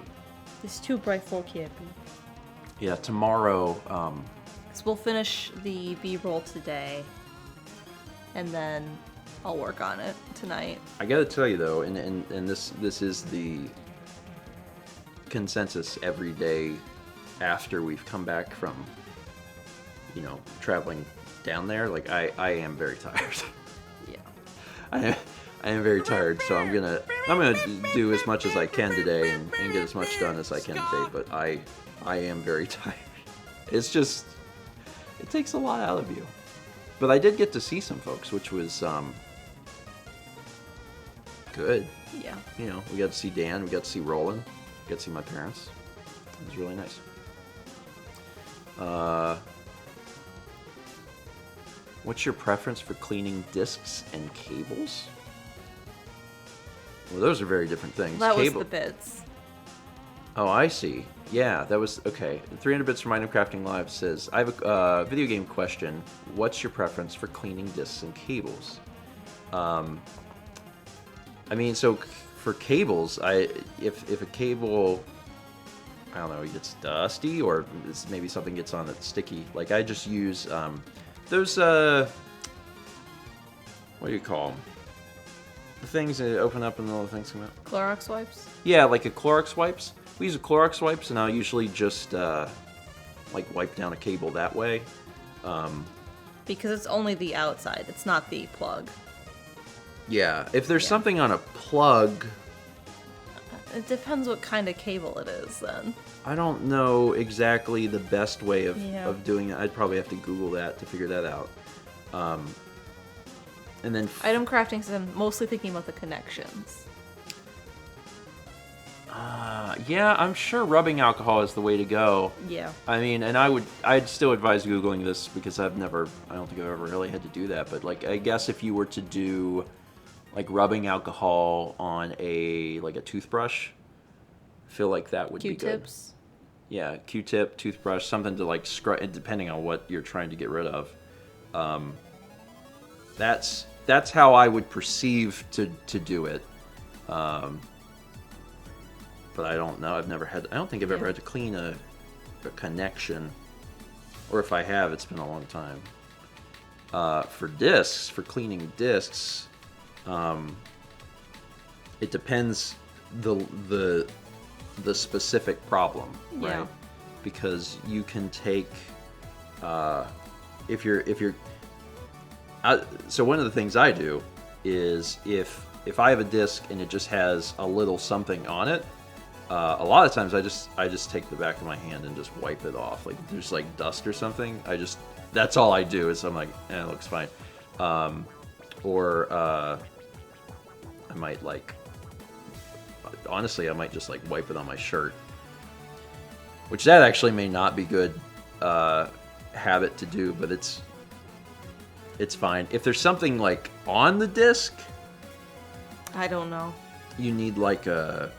It's too bright for Kippy. Yeah, tomorrow. So we'll finish the B-roll today, and then I'll work on it tonight. I gotta tell you though, and this is the consensus every day after we've come back from, traveling down there. Like I am very tired. Yeah. I am very tired, so I'm gonna do as much as I can today and get as much done as I can today. But I am very tired. It's just, it takes a lot out of you. But I did get to see some folks, which was good. Yeah. We got to see Dan, we got to see Roland, we got to see my parents. It was really nice. What's your preference for cleaning discs and cables? Well, those are very different things. That was the bits. Oh, I see. Yeah, that was... Okay. 300 Bits from Item Crafting Live says, I have a video game question. What's your preference for cleaning discs and cables? So for cables, if a cable... I don't know, it gets dusty, or maybe something gets on that's sticky. Like, I just use those... what do you call them? The things that open up and all the things come out. Clorox wipes? Yeah, like a Clorox wipes. We use a Clorox wipes, and I'll usually just wipe down a cable that way. Because it's only the outside. It's not the plug. Yeah, if there's something on a plug... It depends what kind of cable it is, then. I don't know exactly the best way of doing it. I'd probably have to Google that to figure that out. And then Item crafting, so I'm mostly thinking about the connections. Yeah, I'm sure rubbing alcohol is the way to go. Yeah. I mean, and I'd still advise Googling this, because I don't think I've ever really had to do that. But I guess if you were to do rubbing alcohol on a toothbrush, I feel like that would be good. Q-tips? Yeah, Q-tip, toothbrush, something to like scrub, depending on what you're trying to get rid of. That's how I would perceive to do it. But I don't know. I don't think I've ever had to clean a connection, or if I have, it's been a long time. For discs, for cleaning discs, it depends the specific problem, right? Yeah. Because you can take if you're so one of the things I do is if I have a disc and it just has a little something on it, a lot of times I just take the back of my hand and just wipe it off. Like if there's like dust or something, that's all I do. Is I'm like, it looks fine. Or I might honestly, I might just like wipe it on my shirt, which that actually may not be good habit to do, but it's fine. If there's something like on the disc, I don't know. you need like a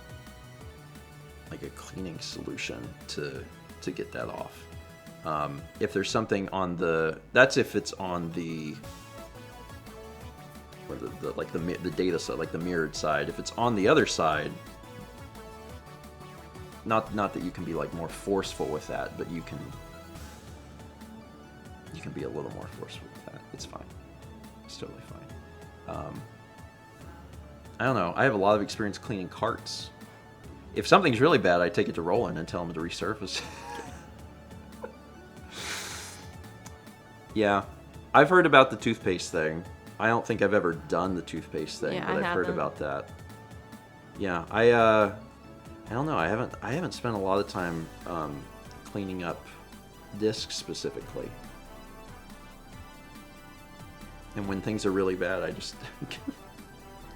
cleaning solution to get that off. If there's something on that's if it's on the data side, like the mirrored side. If it's on the other side, not that you can be like more forceful with that, but you can be a little more forceful with that. It's fine. It's totally fine. I don't know. I have a lot of experience cleaning carts. If something's really bad, I take it to Roland and tell him to resurface. Yeah. I've heard about the toothpaste thing. I don't think I've ever done the toothpaste thing, Yeah, but I've heard about that. Yeah, I don't know. I haven't spent a lot of time cleaning up discs specifically. And when things are really bad, I just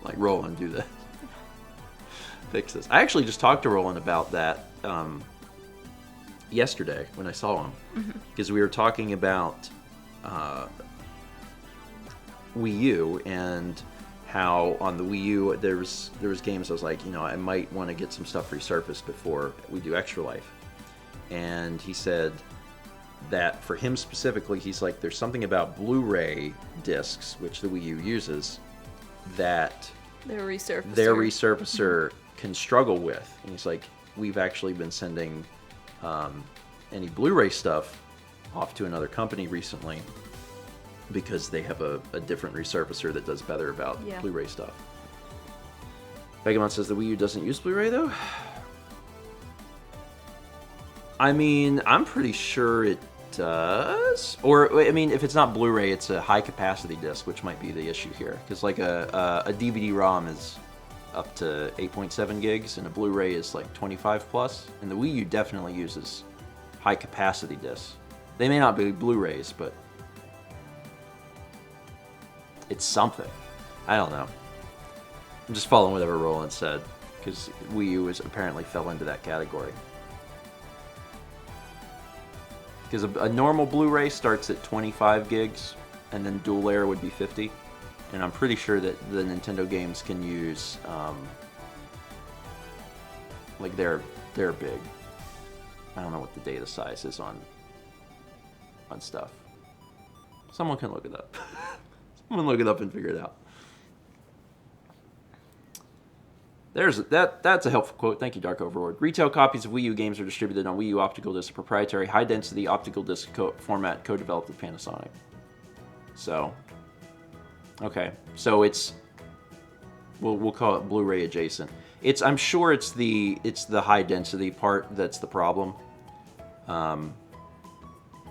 like Roland, do this. Fix this. I actually just talked to Roland about that yesterday when I saw him, because we were talking about Wii U and how on the Wii U there was games I was like, I might want to get some stuff resurfaced before we do Extra Life. And he said that for him specifically, he's like, there's something about Blu-ray discs, which the Wii U uses, that Their resurfacer. their resurfacer can struggle with. And he's like, we've actually been sending any Blu-ray stuff off to another company recently because they have a different resurfacer that does better about Blu-ray stuff. Vegamon says the Wii U doesn't use Blu-ray though? I mean, I'm pretty sure it does. Or, I mean, if it's not Blu-ray, it's a high-capacity disc, which might be the issue here. Because, like, a DVD-ROM is up to 8.7 gigs, and a Blu-ray is, like, 25 plus. And the Wii U definitely uses high-capacity discs. They may not be Blu-rays, but it's something. I don't know. I'm just following whatever Roland said, because Wii U apparently fell into that category. Because a normal Blu-ray starts at 25 gigs, and then dual layer would be 50. And I'm pretty sure that the Nintendo games can use, like they're big. I don't know what the data size is on stuff. Someone can look it up. Someone look it up and figure it out. That's a helpful quote. Thank you, Dark Overlord. Retail copies of Wii U games are distributed on Wii U optical disc, a proprietary high-density optical disc format co-developed with Panasonic. So, okay, so it's we'll call it Blu-ray adjacent. I'm sure it's the high-density part that's the problem.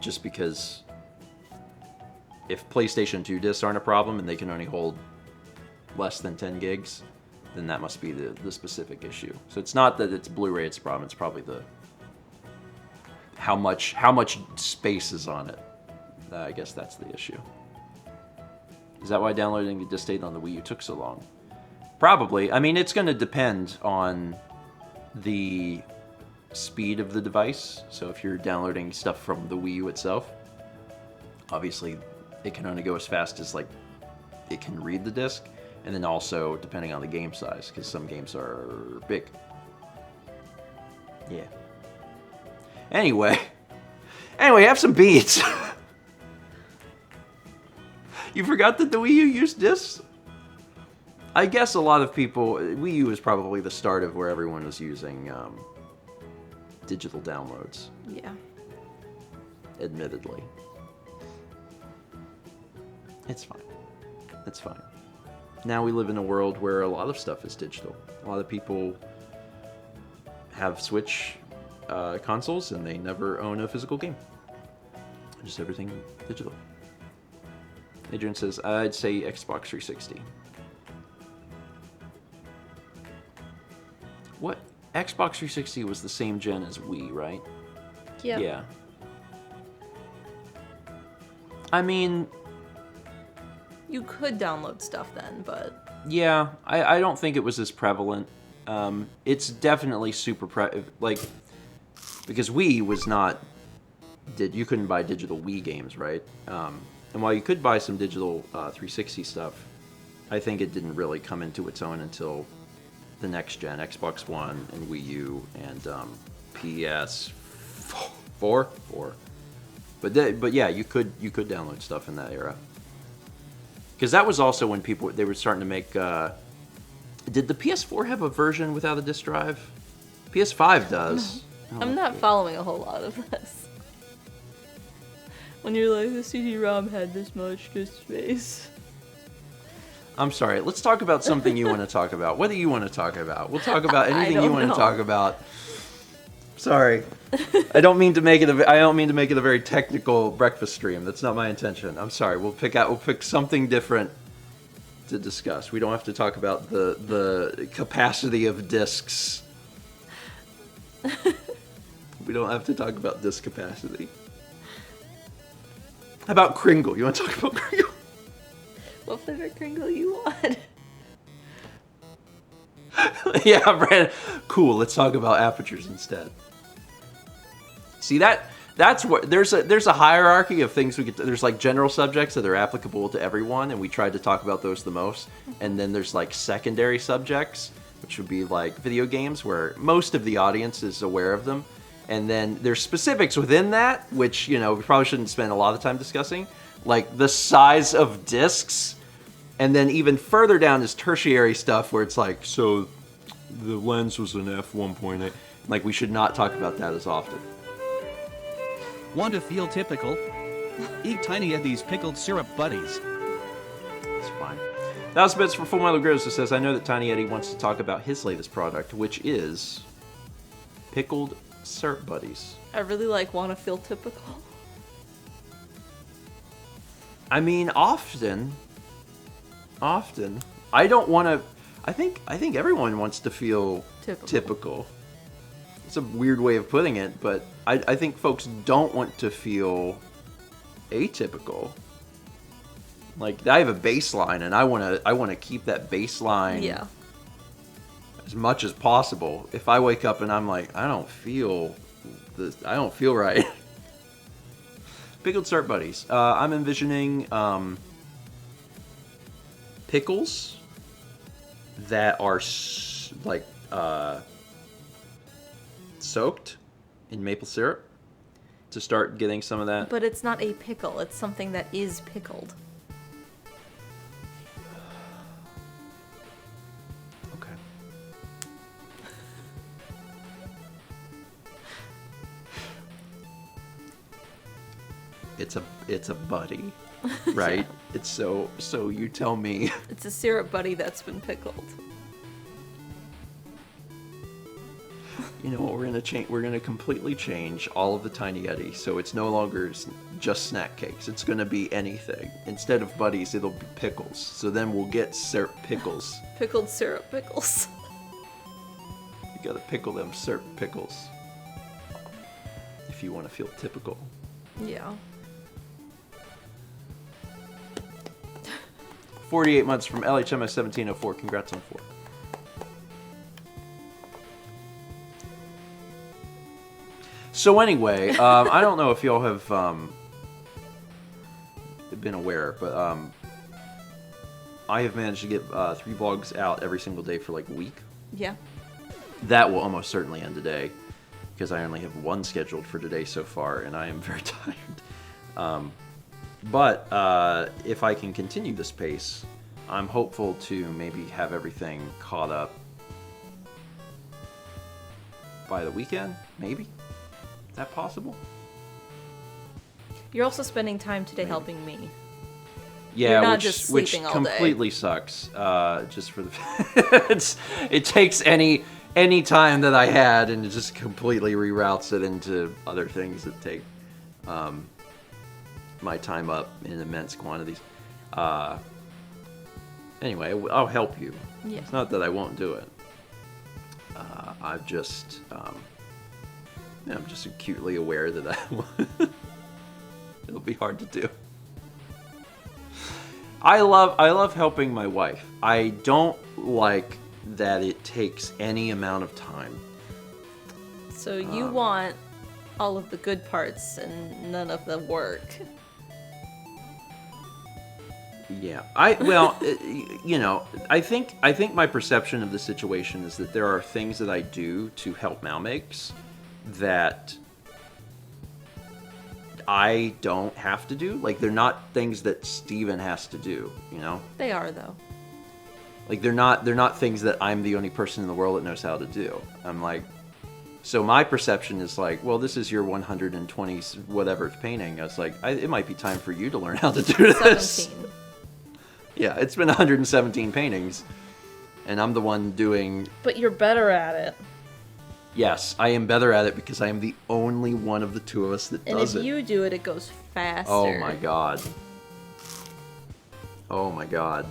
Just because if PlayStation 2 discs aren't a problem and they can only hold less than 10 gigs. Then that must be the specific issue. So it's not that it's Blu-ray it's a problem, it's probably the how much space is on it. I guess that's the issue. Is that why downloading the disc data on the Wii U took so long? Probably. I mean, it's going to depend on the speed of the device. So if you're downloading stuff from the Wii U itself, obviously it can only go as fast as like it can read the disc. And then also, depending on the game size, because some games are big. Yeah. Anyway, have some beats. You forgot that the Wii U used discs? I guess a lot of people... Wii U is probably the start of where everyone was using digital downloads. Yeah. Admittedly. It's fine. It's fine. Now we live in a world where a lot of stuff is digital. A lot of people have Switch consoles and they never own a physical game. Just everything digital. Adrian says, I'd say Xbox 360. What? Xbox 360 was the same gen as Wii, right? Yep. Yeah. I mean... You could download stuff then, but... Yeah, I don't think it was as prevalent. It's definitely super because Wii was not... You couldn't buy digital Wii games, right? And while you could buy some digital 360 stuff, I think it didn't really come into its own until the next gen, Xbox One and Wii U and PS4. But yeah, you could download stuff in that era. Because that was also when they were starting to make... did the PS4 have a version without a disk drive? PS5 does. I'm not following a whole lot of this. When you're like, the CD-ROM had this much disk space. I'm sorry. Let's talk about something you want to talk about. What do you want to talk about? We'll talk about anything you want to talk about. Sorry. I don't mean to make it a very technical breakfast stream. That's not my intention. I'm sorry. We'll pick something different to discuss. We don't have to talk about the capacity of disks. We don't have to talk about disk capacity. How about Kringle? You want to talk about Kringle? What flavor Kringle you want? Yeah, Brandon. Cool. Let's talk about apertures instead. See that's what there's a hierarchy of things we could. There's like general subjects that are applicable to everyone, and we tried to talk about those the most. And then there's like secondary subjects, which would be like video games, where most of the audience is aware of them. And then there's specifics within that, which we probably shouldn't spend a lot of time discussing, like the size of discs. And then even further down is tertiary stuff where it's like, so the lens was an f1.8. Like, we should not talk about that as often. Want to feel typical? Eat Tiny Eddie's Pickled Syrup Buddies. It's fine. That was Bits for Full Metal Grizz, who says, I know that Tiny Eddie wants to talk about his latest product, which is Pickled Syrup Buddies. I really want to feel typical. I mean, often. I don't want to... I think everyone wants to feel typical. It's a weird way of putting it, but I think folks don't want to feel atypical. Like, I have a baseline, and I want to keep that baseline as much as possible. If I wake up and I'm like, I don't feel right. Pickled Syrup Buddies. I'm envisioning pickles that are soaked in maple syrup to start getting some of that. But it's not a pickle. It's something that is pickled. Okay. It's a buddy, right? Yeah. It's so you tell me. It's a syrup buddy that's been pickled. You know what, we're gonna completely change all of the Tiny Eddie, so it's no longer just snack cakes. It's gonna be anything. Instead of buddies, it'll be pickles. So then we'll get syrup pickles. Pickled syrup pickles. You gotta pickle them syrup pickles. If you want to feel typical. Yeah. 48 months from LHMS 1704. Congrats on 4. So anyway, I don't know if y'all have been aware, but I have managed to get 3 vlogs out every single day for like a week. Yeah. That will almost certainly end today, because I only have one scheduled for today so far, and I am very tired. But if I can continue this pace, I'm hopeful to maybe have everything caught up by the weekend, maybe? Is that possible? You're also spending time today helping me. Yeah, You're not just sleeping which all day. completely sucks. Just for the, it takes any time that I had and it just completely reroutes it into other things that take my time up in immense quantities. Anyway, I'll help you. Yeah. It's not that I won't do it. I'm just acutely aware that it'll be hard to do. I love helping my wife. I don't like that it takes any amount of time. So you want all of the good parts and none of the work. Yeah. I think my perception of the situation is that there are things that I do to help Malmakes that I don't have to do. Like, they're not things that Steven has to do, you know? They are, though. Like, they're not things that I'm the only person in the world that knows how to do. I'm like, so my perception is like, well, this is your 120 whatever painting. I was like, it might be time for you to learn how to do this. 17. Yeah, it's been 117 paintings, and I'm the one doing... But you're better at it. Yes, I am better at it because I am the only one of the two of us that does it. And if you do it, it goes faster. Oh my god. Oh my god.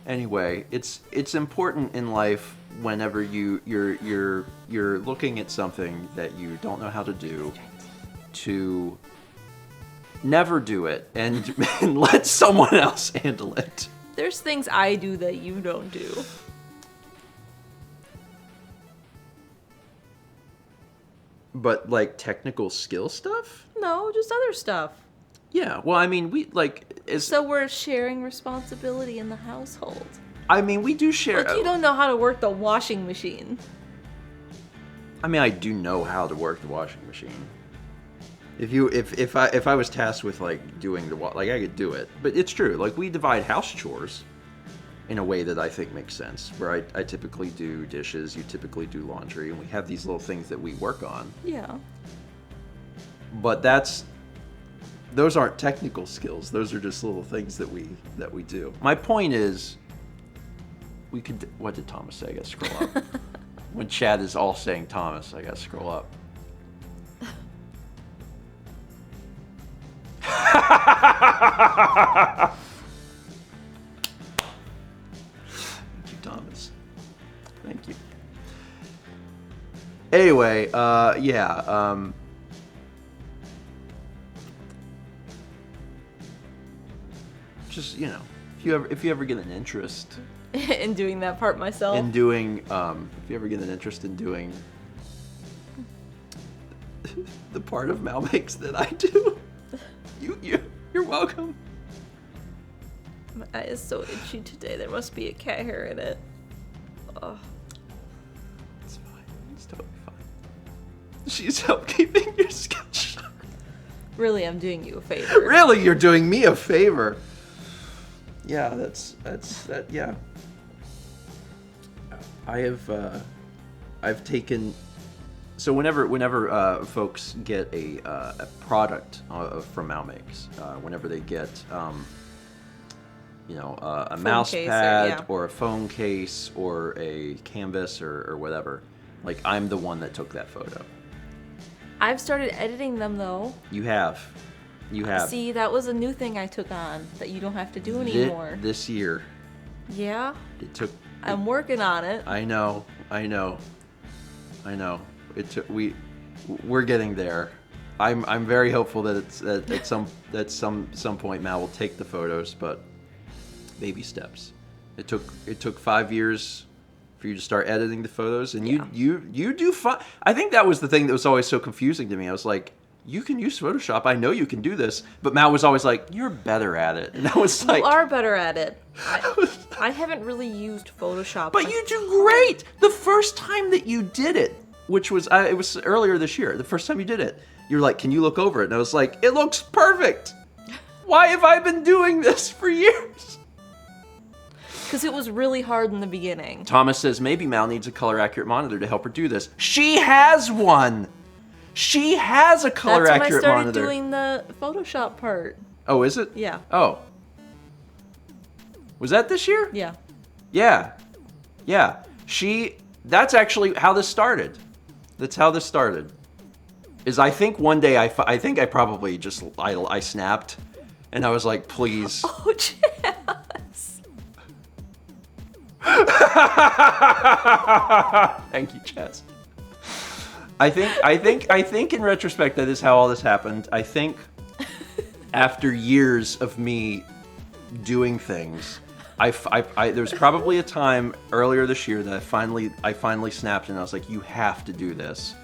Anyway, it's important in life whenever you're looking at something that you don't know how to do to never do it and let someone else handle it. There's things I do that you don't do. But like technical skill stuff? No, just other stuff. Yeah, well, I mean, So we're sharing responsibility in the household. I mean, we do share. Like, you don't know how to work the washing machine. I mean, I do know how to work the washing machine. If I was tasked with like doing like I could do it, but it's true. Like, we divide house chores in a way that I think makes sense. Where I typically do dishes, you typically do laundry, and we have these little things that we work on. Yeah. But those aren't technical skills. Those are just little things that we do. My point is, we could. What did Thomas say? I gotta scroll up. When Chad is all saying Thomas, I gotta scroll up. Thank you, Thomas. Thank you. Anyway, yeah. Just, you know, if you ever get an interest In doing that part myself. in doing, if you ever get an interest in doing the part of Malmakes that I do, you're welcome. My eye is so itchy today. There must be a cat hair in it. Oh. It's fine. It's totally fine. She's help keeping your sketch sharp. Really, I'm doing you a favor. Really, you're doing me a favor. Yeah, that's yeah. I've taken. So whenever folks get a product from Malmakes, whenever they get a mouse pad or a phone case or a canvas or whatever, like, I'm the one that took that photo. I've started editing them though. You have. See, that was a new thing I took on that you don't have to do anymore. This year. Yeah. It took. I'm working on it. I know. It took. We're getting there. I'm very hopeful that it's at some point Mal will take the photos, but baby steps. It took 5 years for you to start editing the photos, and you do fine. I think that was the thing that was always so confusing to me. I was like, you can use Photoshop. I know you can do this. But Mal was always like, you're better at it. And I was like... You are better at it. I haven't really used Photoshop. But you do great! The first time that you did it, which was, it was earlier this year, the first time you did it, you're like, can you look over it? And I was like, it looks perfect! Why have I been doing this for years? Because it was really hard in the beginning. Thomas says maybe Mal needs a color accurate monitor to help her do this. She has one! She has a color accurate monitor. That's when I started doing the Photoshop part. Oh, is it? Yeah. Oh. Was that this year? Yeah. Yeah. Yeah. That's actually how this started. That's how this started. Is I think one day I think I probably just, I snapped. And I was like, please. Oh, Chaz. Thank you, Chaz. I think in retrospect that is how all this happened. I think after years of me doing things, there was probably a time earlier this year that I finally snapped and I was like, you have to do this.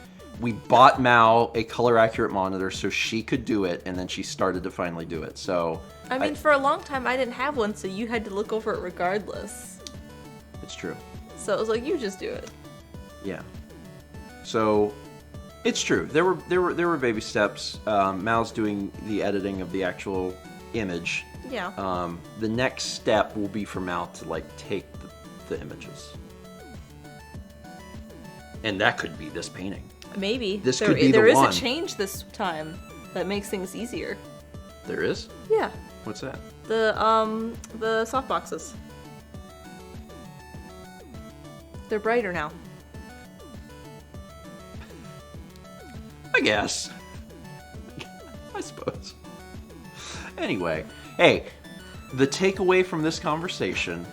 We bought Mal a color accurate monitor so she could do it, and then she started to finally do it. So I mean, for a long time I didn't have one, so you had to look over it regardless. It's true. So it was like, you just do it. Yeah. So it's true. There were baby steps. Mal's doing the editing of the actual image. Yeah. The next step will be for Mal to like take the images, and that could be this painting. Maybe. This could be the There is one. a change this time that makes things easier. There is? Yeah. What's that? The softboxes. They're brighter now. I guess. I suppose. Anyway, hey, the takeaway from this conversation...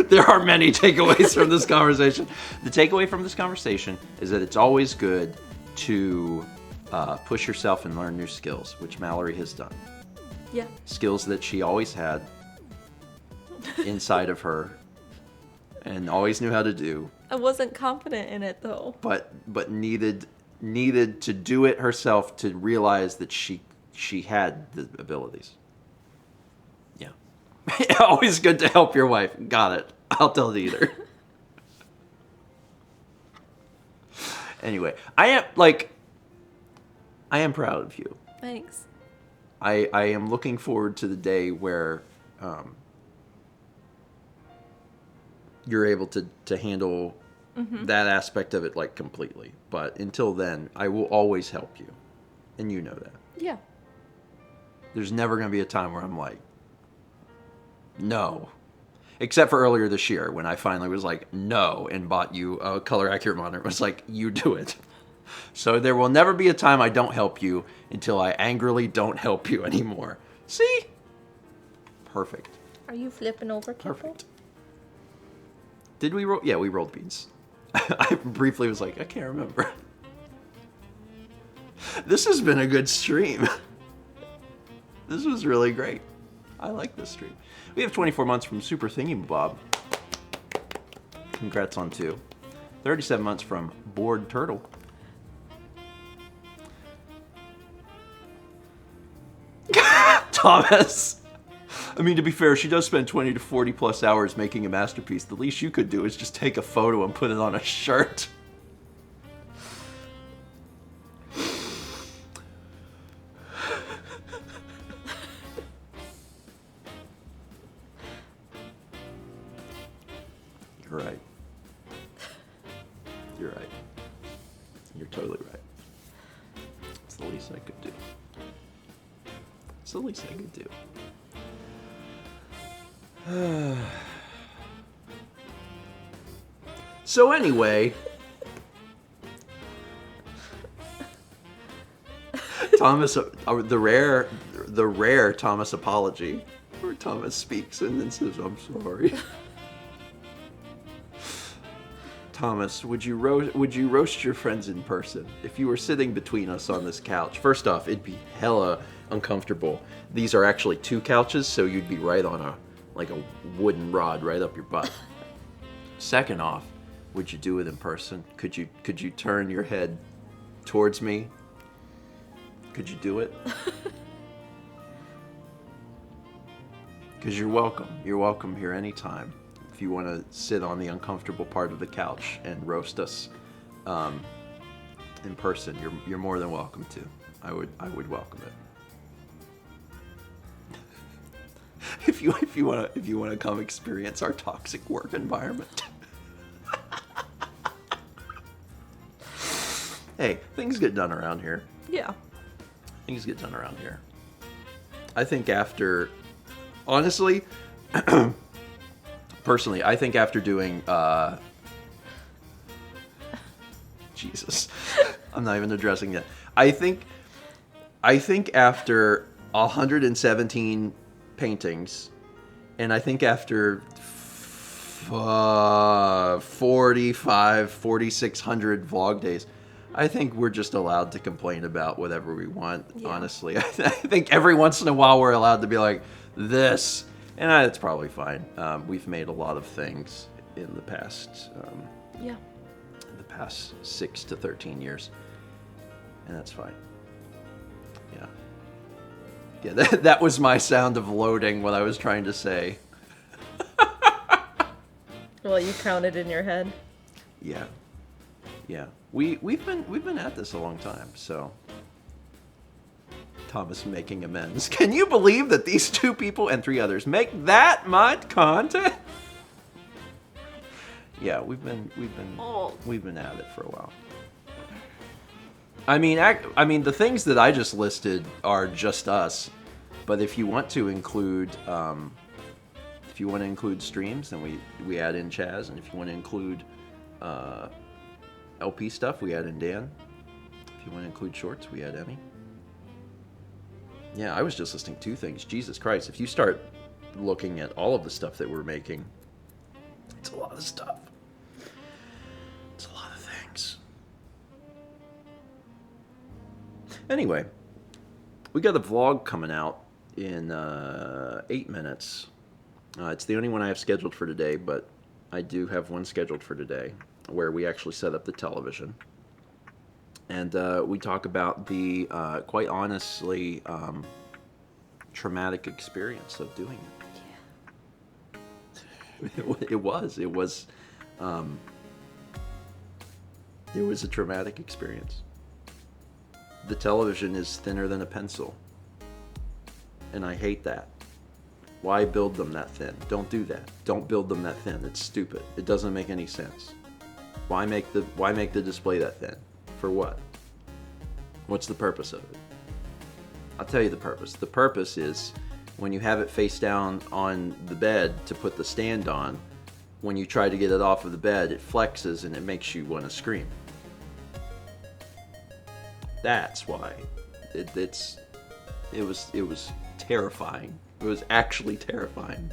There are many takeaways from this conversation. The takeaway from this conversation is that it's always good to push yourself and learn new skills, which Mallory has done. Yeah. Skills that she always had inside of her and always knew how to do. I wasn't confident in it though. But needed to do it herself to realize that she had the abilities. Yeah. Always good to help your wife. Got it. I'll tell neither. Anyway, I am proud of you. Thanks. I am looking forward to the day where you're able to handle that aspect of it like completely. But until then, I will always help you. And you know that. Yeah. There's never going to be a time where I'm like, no. Except for earlier this year when I finally was like, no, and bought you a color accurate monitor. It was like, you do it. So there will never be a time I don't help you until I angrily don't help you anymore. See? Perfect. Are you flipping over, Kipple? Perfect. Did we roll? Yeah, we rolled beans. I briefly was like, I can't remember. This has been a good stream. This was really great. I like this stream. We have 24 months from Super Thingy-Bob. Congrats on 2. 37 months from Bored Turtle. Thomas. I mean, to be fair, she does spend 20 to 40 plus hours making a masterpiece. The least you could do is just take a photo and put it on a shirt. You're right. You're right. You're totally right. It's the least I could do. It's the least I could do. So anyway, Thomas, the rare Thomas apology, where Thomas speaks and then says, "I'm sorry." Thomas, would you roast your friends in person if you were sitting between us on this couch? First off, it'd be hella uncomfortable. These are actually 2 couches, so you'd be right on a wooden rod right up your butt. Second off, would you do it in person? Could you turn your head towards me. Could you do it? Because you're welcome. You're welcome here anytime. If you want to sit on the uncomfortable part of the couch and roast us in person, you're more than welcome to. I would welcome it. If you want to come experience our toxic work environment. Hey, things get done around here. Yeah. Things get done around here. I think after, honestly, personally, I think after doing, Jesus, I'm not even addressing that. I think after 117 paintings, and I think after 4,600 vlog days, I think we're just allowed to complain about whatever we want, honestly. I think every once in a while we're allowed to be like, this, and that's probably fine. We've made a lot of things in the past, Yeah. the past 6 to 13 years, and that's fine. Yeah. Yeah, that was my sound of loading what I was trying to say. Well, you counted in your head. Yeah. Yeah. We've been at this a long time, so Thomas making amends. Can you believe that these 2 people and 3 others make that much content? Yeah, we've been at it for a while. I mean, the things that I just listed are just us, but if you want to include streams, then we add in Chaz, and if you want to include LP stuff, we add in Dan. If you want to include shorts, we add Emmy. Yeah, I was just listing 2 things. Jesus Christ, if you start looking at all of the stuff that we're making, it's a lot of stuff. It's a lot of things. Anyway, we got a vlog coming out in 8 minutes. It's the only one I have scheduled for today, but I do have one scheduled for today where we actually set up the television. And we talk about the, quite honestly, traumatic experience of doing it. Yeah. It was a traumatic experience. The television is thinner than a pencil. And I hate that. Why build them that thin? Don't do that. Don't build them that thin. It's stupid. It doesn't make any sense. Why make the display that thin? For what? What's the purpose of it? I'll tell you the purpose. The purpose is when you have it face down on the bed to put the stand on, when you try to get it off of the bed, it flexes and it makes you want to scream. That's why. It was terrifying. It was actually terrifying.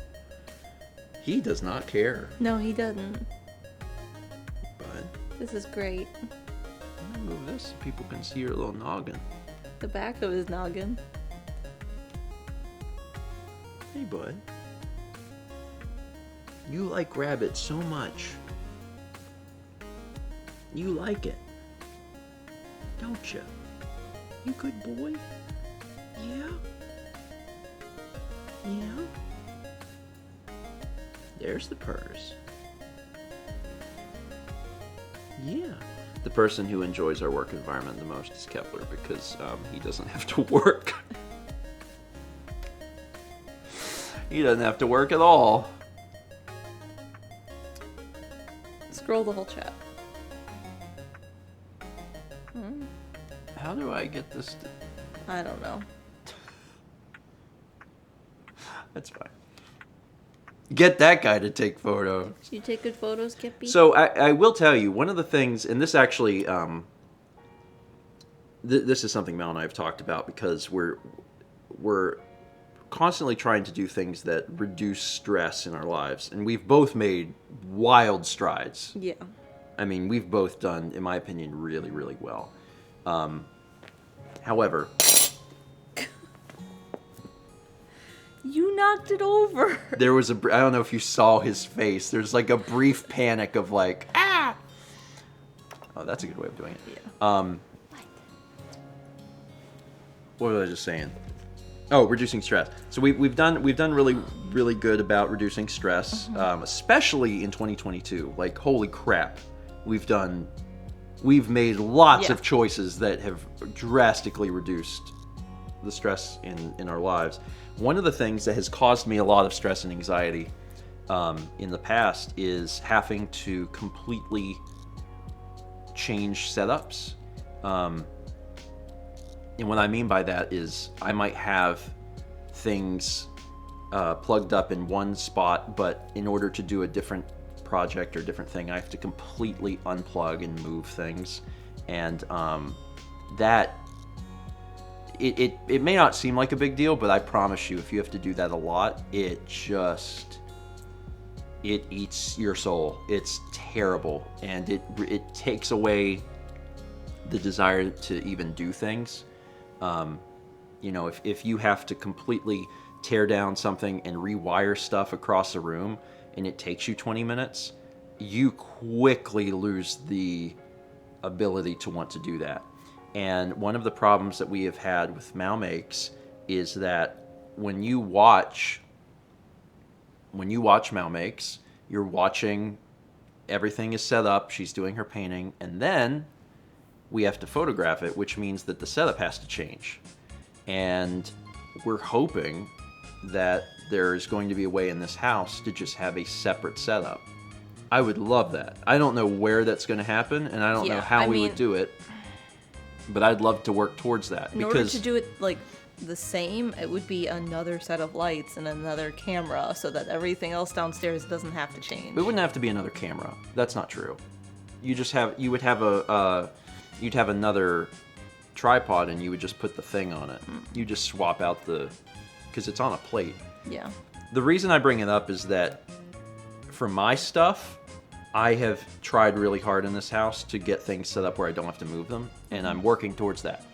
He does not care. No, he doesn't. But This is great. I'm gonna move this so people can see your little noggin. The back of his noggin. Hey, bud. You like rabbits so much. You like it, don't you? You good boy? Yeah? Yeah? There's the purse. Yeah. The person who enjoys our work environment the most is Kepler because he doesn't have to work. He doesn't have to work at all. Scroll the whole chat. How do I get this to... I don't know. That's fine. Get that guy to take photos. You take good photos, Kippy? So I will tell you, one of the things, and this actually, this is something Mel and I have talked about because we're constantly trying to do things that reduce stress in our lives, and we've both made wild strides. Yeah. I mean, we've both done, in my opinion, really, really well. However... You knocked it over. There was I don't know if you saw his face. There's like a brief panic of like, ah! Oh, that's a good way of doing it. Yeah. what was I just saying? Oh, reducing stress. So we've done really good about reducing stress, especially in 2022. Like, holy crap, we've made lots of choices that have drastically reduced the stress in our lives. One of the things that has caused me a lot of stress and anxiety in the past is having to completely change setups. And what I mean by that is I might have things plugged up in one spot, but in order to do a different project or different thing, I have to completely unplug and move things. And that, it may not seem like a big deal, but I promise you, if you have to do that a lot, it eats your soul. It's terrible, and it takes away the desire to even do things. You know, if you have to completely tear down something and rewire stuff across the room and it takes you 20 minutes, you quickly lose the ability to want to do that. And one of the problems that we have had with Mal Makes is that when you watch Mal Makes, you're watching everything is set up, she's doing her painting, and then we have to photograph it, which means that the setup has to change. And we're hoping that there's going to be a way in this house to just have a separate setup. I would love that. I don't know where that's going to happen, and I don't know how we would do it, but I'd love to work towards that. In order to do it like the same, it would be another set of lights and another camera so that everything else downstairs doesn't have to change. It wouldn't have to be another camera. That's not true. You'd have another tripod and you would just put the thing on it. You just swap out because it's on a plate. Yeah. The reason I bring it up is that for my stuff, I have tried really hard in this house to get things set up where I don't have to move them, and I'm working towards that.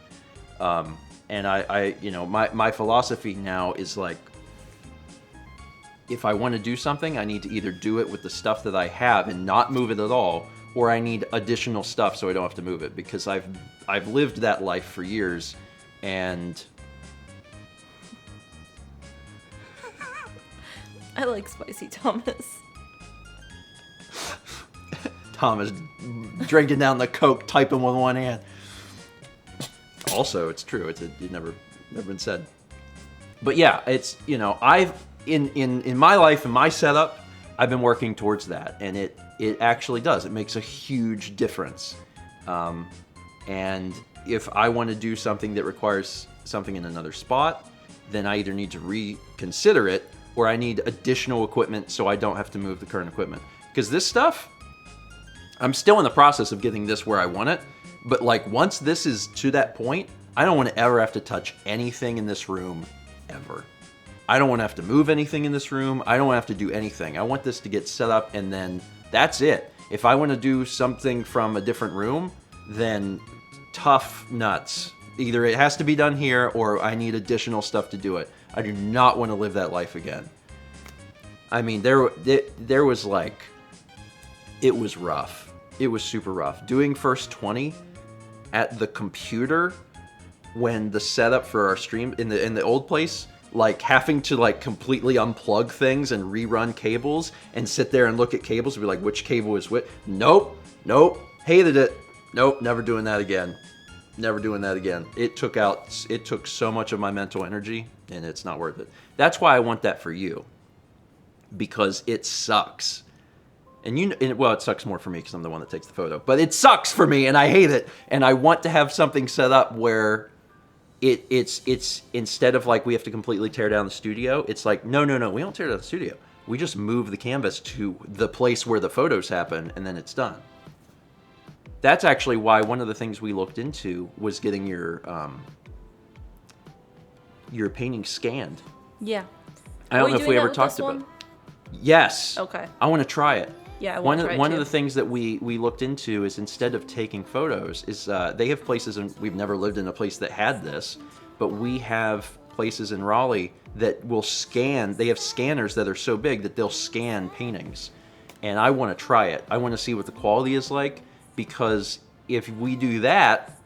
And I my philosophy now is like, if I want to do something, I need to either do it with the stuff that I have and not move it at all, or I need additional stuff so I don't have to move it, because I've lived that life for years, and I like Spicy Thomas. Thomas drinking down the Coke, typing with one hand. Also, it's true. It's never been said. But yeah, it's, I've in my life, in my setup, I've been working towards that, and it actually does. It makes a huge difference. And if I want to do something that requires something in another spot, then I either need to reconsider it, or I need additional equipment so I don't have to move the current equipment. Because this stuff, I'm still in the process of getting this where I want it, but like once this is to that point, I don't want to ever have to touch anything in this room, ever. I don't want to have to move anything in this room. I don't want to have to do anything. I want this to get set up, and then that's it. If I want to do something from a different room, then tough nuts. Either it has to be done here, or I need additional stuff to do it. I do not want to live that life again. I mean, there was like, it was rough. It was super rough. Doing First 20 at the computer when the setup for our stream in the old place, like having to like completely unplug things and rerun cables and sit there and look at cables and be like, which cable is which? Nope. Hated it. Nope. Never doing that again. Never doing that again. It took so much of my mental energy, and it's not worth it. That's why I want that for you, because it sucks. Well, it sucks more for me because I'm the one that takes the photo, but it sucks for me, and I hate it. And I want to have something set up where it's instead of like we have to completely tear down the studio, it's like, no, we don't tear down the studio. We just move the canvas to the place where the photos happen, and then it's done. That's actually why one of the things we looked into was getting your painting scanned. Yeah. I don't know if we ever talked about it. Yes. Okay. I want to try it. Yeah, I want to try it One of the things that we looked into is, instead of taking photos, is they have places, and we've never lived in a place that had this, but we have places in Raleigh that will scan. They have scanners that are so big that they'll scan paintings. And I want to try it. I want to see what the quality is like, because if we do that,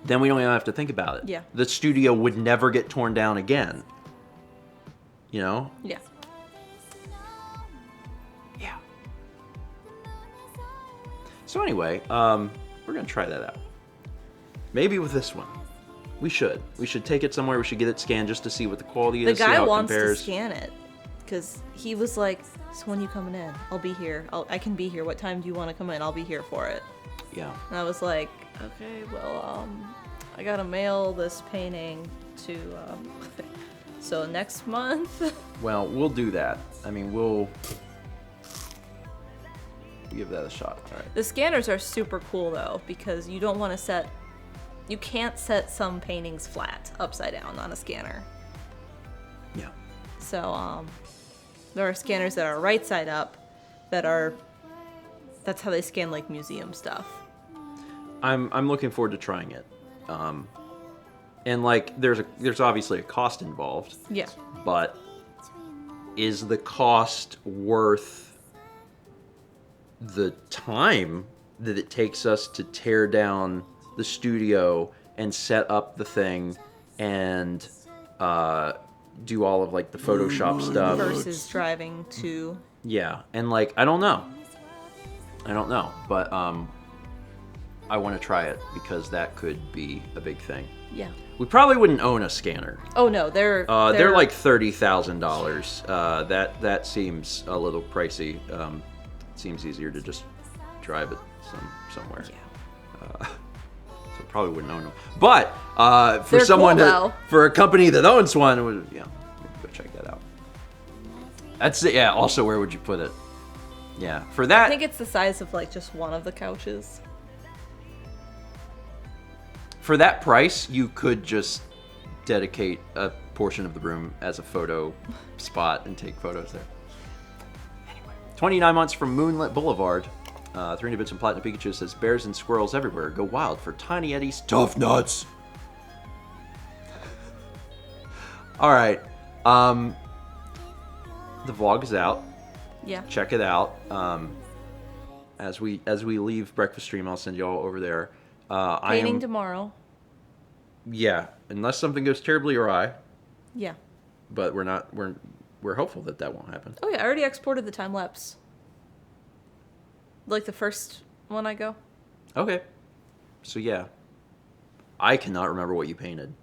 then we don't even have to think about it. Yeah. The studio would never get torn down again. You know? Yeah. Yeah. So anyway, we're gonna try that out. Maybe with this one. We should take it somewhere. We should get it scanned just to see what the quality is. The guy see how wants it compares. to scan it because he was like, "So when you coming in? I'll be here. I can be here. What time do you want to come in? I'll be here for it." Yeah. And I was like, "Okay, well, I gotta mail this painting to so next month." Well, we'll do that. I mean, we'll give that a shot. All right. The scanners are super cool though because you don't want to you can't set some paintings flat upside down on a scanner. Yeah. So there are scanners that are right side up that's how they scan like museum stuff. I'm looking forward to trying it. And like there's obviously a cost involved. Yeah. But is the cost worth the time that it takes us to tear down the studio and set up the thing and do all of like the Photoshop stuff Versus driving to. Yeah, and like I don't know, but I want to try it because that could be a big thing. Yeah. We probably wouldn't own a scanner. Oh no, they're like $30,000. That seems a little pricey. It seems easier to just drive it somewhere. Yeah. So probably wouldn't own them. But for They're someone cool, though. for a company that owns one, it would, yeah, go check that out. That's it. Yeah. Also, where would you put it? Yeah. For that, I think it's the size of like just one of the couches. for that price, you could just dedicate a portion of the room as a photo spot and take photos there. Anyway, 29 months from Moonlit Boulevard. 300 Bits and Platinum Pikachu says, bears and squirrels everywhere go wild for Tiny Eddie's Tough Nuts. All right. The vlog is out. Yeah. Check it out. As we leave breakfast stream, I'll send you all over there. Painting tomorrow. Yeah, unless something goes terribly awry. Yeah. But we're hopeful that won't happen. Oh yeah, I already exported the time lapse. Like the first one I go. Okay. So yeah. I cannot remember what you painted.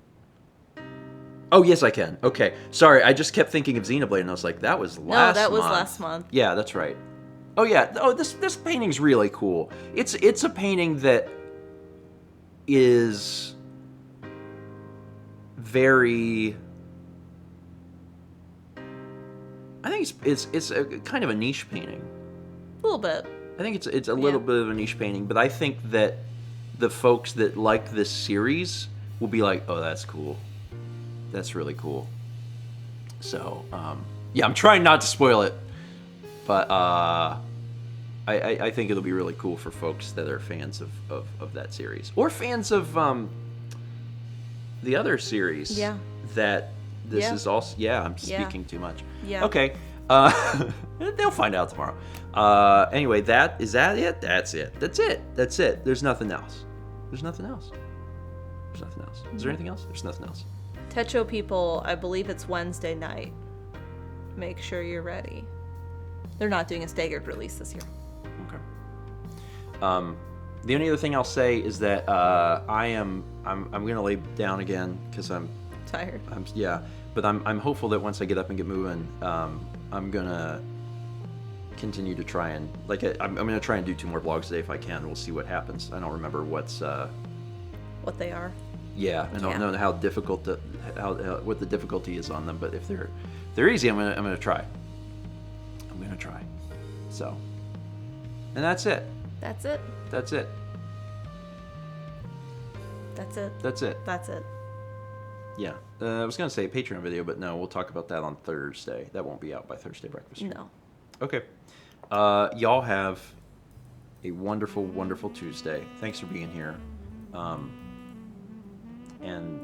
Oh, yes, I can. Okay. Sorry, I just kept thinking of Xenoblade, and I was like, that was last month. No, that was last month. Yeah, that's right. Oh, yeah. Oh, this painting's really cool. It's a painting that is very... I think it's a kind of a niche painting. A little bit. I think it's a little bit of a niche painting, but I think that the folks that like this series will be like, oh, that's cool. That's really cool. So, yeah, I'm trying not to spoil it, but I think it'll be really cool for folks that are fans of that series. Or fans of the other series. Yeah. That this Yeah. is also... Yeah, I'm Yeah. speaking too much. Yeah. Okay. They'll find out tomorrow. Anyway, is that it? That's it. That's it. There's nothing else. Is there anything else? There's nothing else. Techo people, I believe it's Wednesday night. Make sure you're ready. They're not doing a staggered release this year. Okay. The only other thing I'll say is that I'm gonna lay down again because I'm Tired. But I'm hopeful that once I get up and get moving, I'm gonna continue to try and I'm gonna try and do 2 more vlogs today if I can. We'll see what happens. I don't remember what they are. Yeah, I don't know how difficult what the difficulty is on them, but if they're easy, I'm gonna try. So, and that's it. That's it. That's it. That's it. That's it. That's it. Yeah, I was gonna say Patreon video, but no, we'll talk about that on Thursday. That won't be out by Thursday breakfast. No. Okay. Y'all have a wonderful, wonderful Tuesday. Thanks for being here. And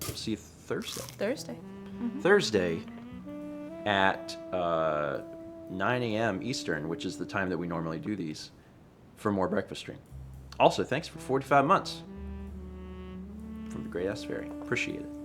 see you Thursday. Mm-hmm. Thursday at 9 a.m. Eastern, which is the time that we normally do these, for more breakfast stream. Also, thanks for 45 months from the Great Ass Fairy. Appreciate it.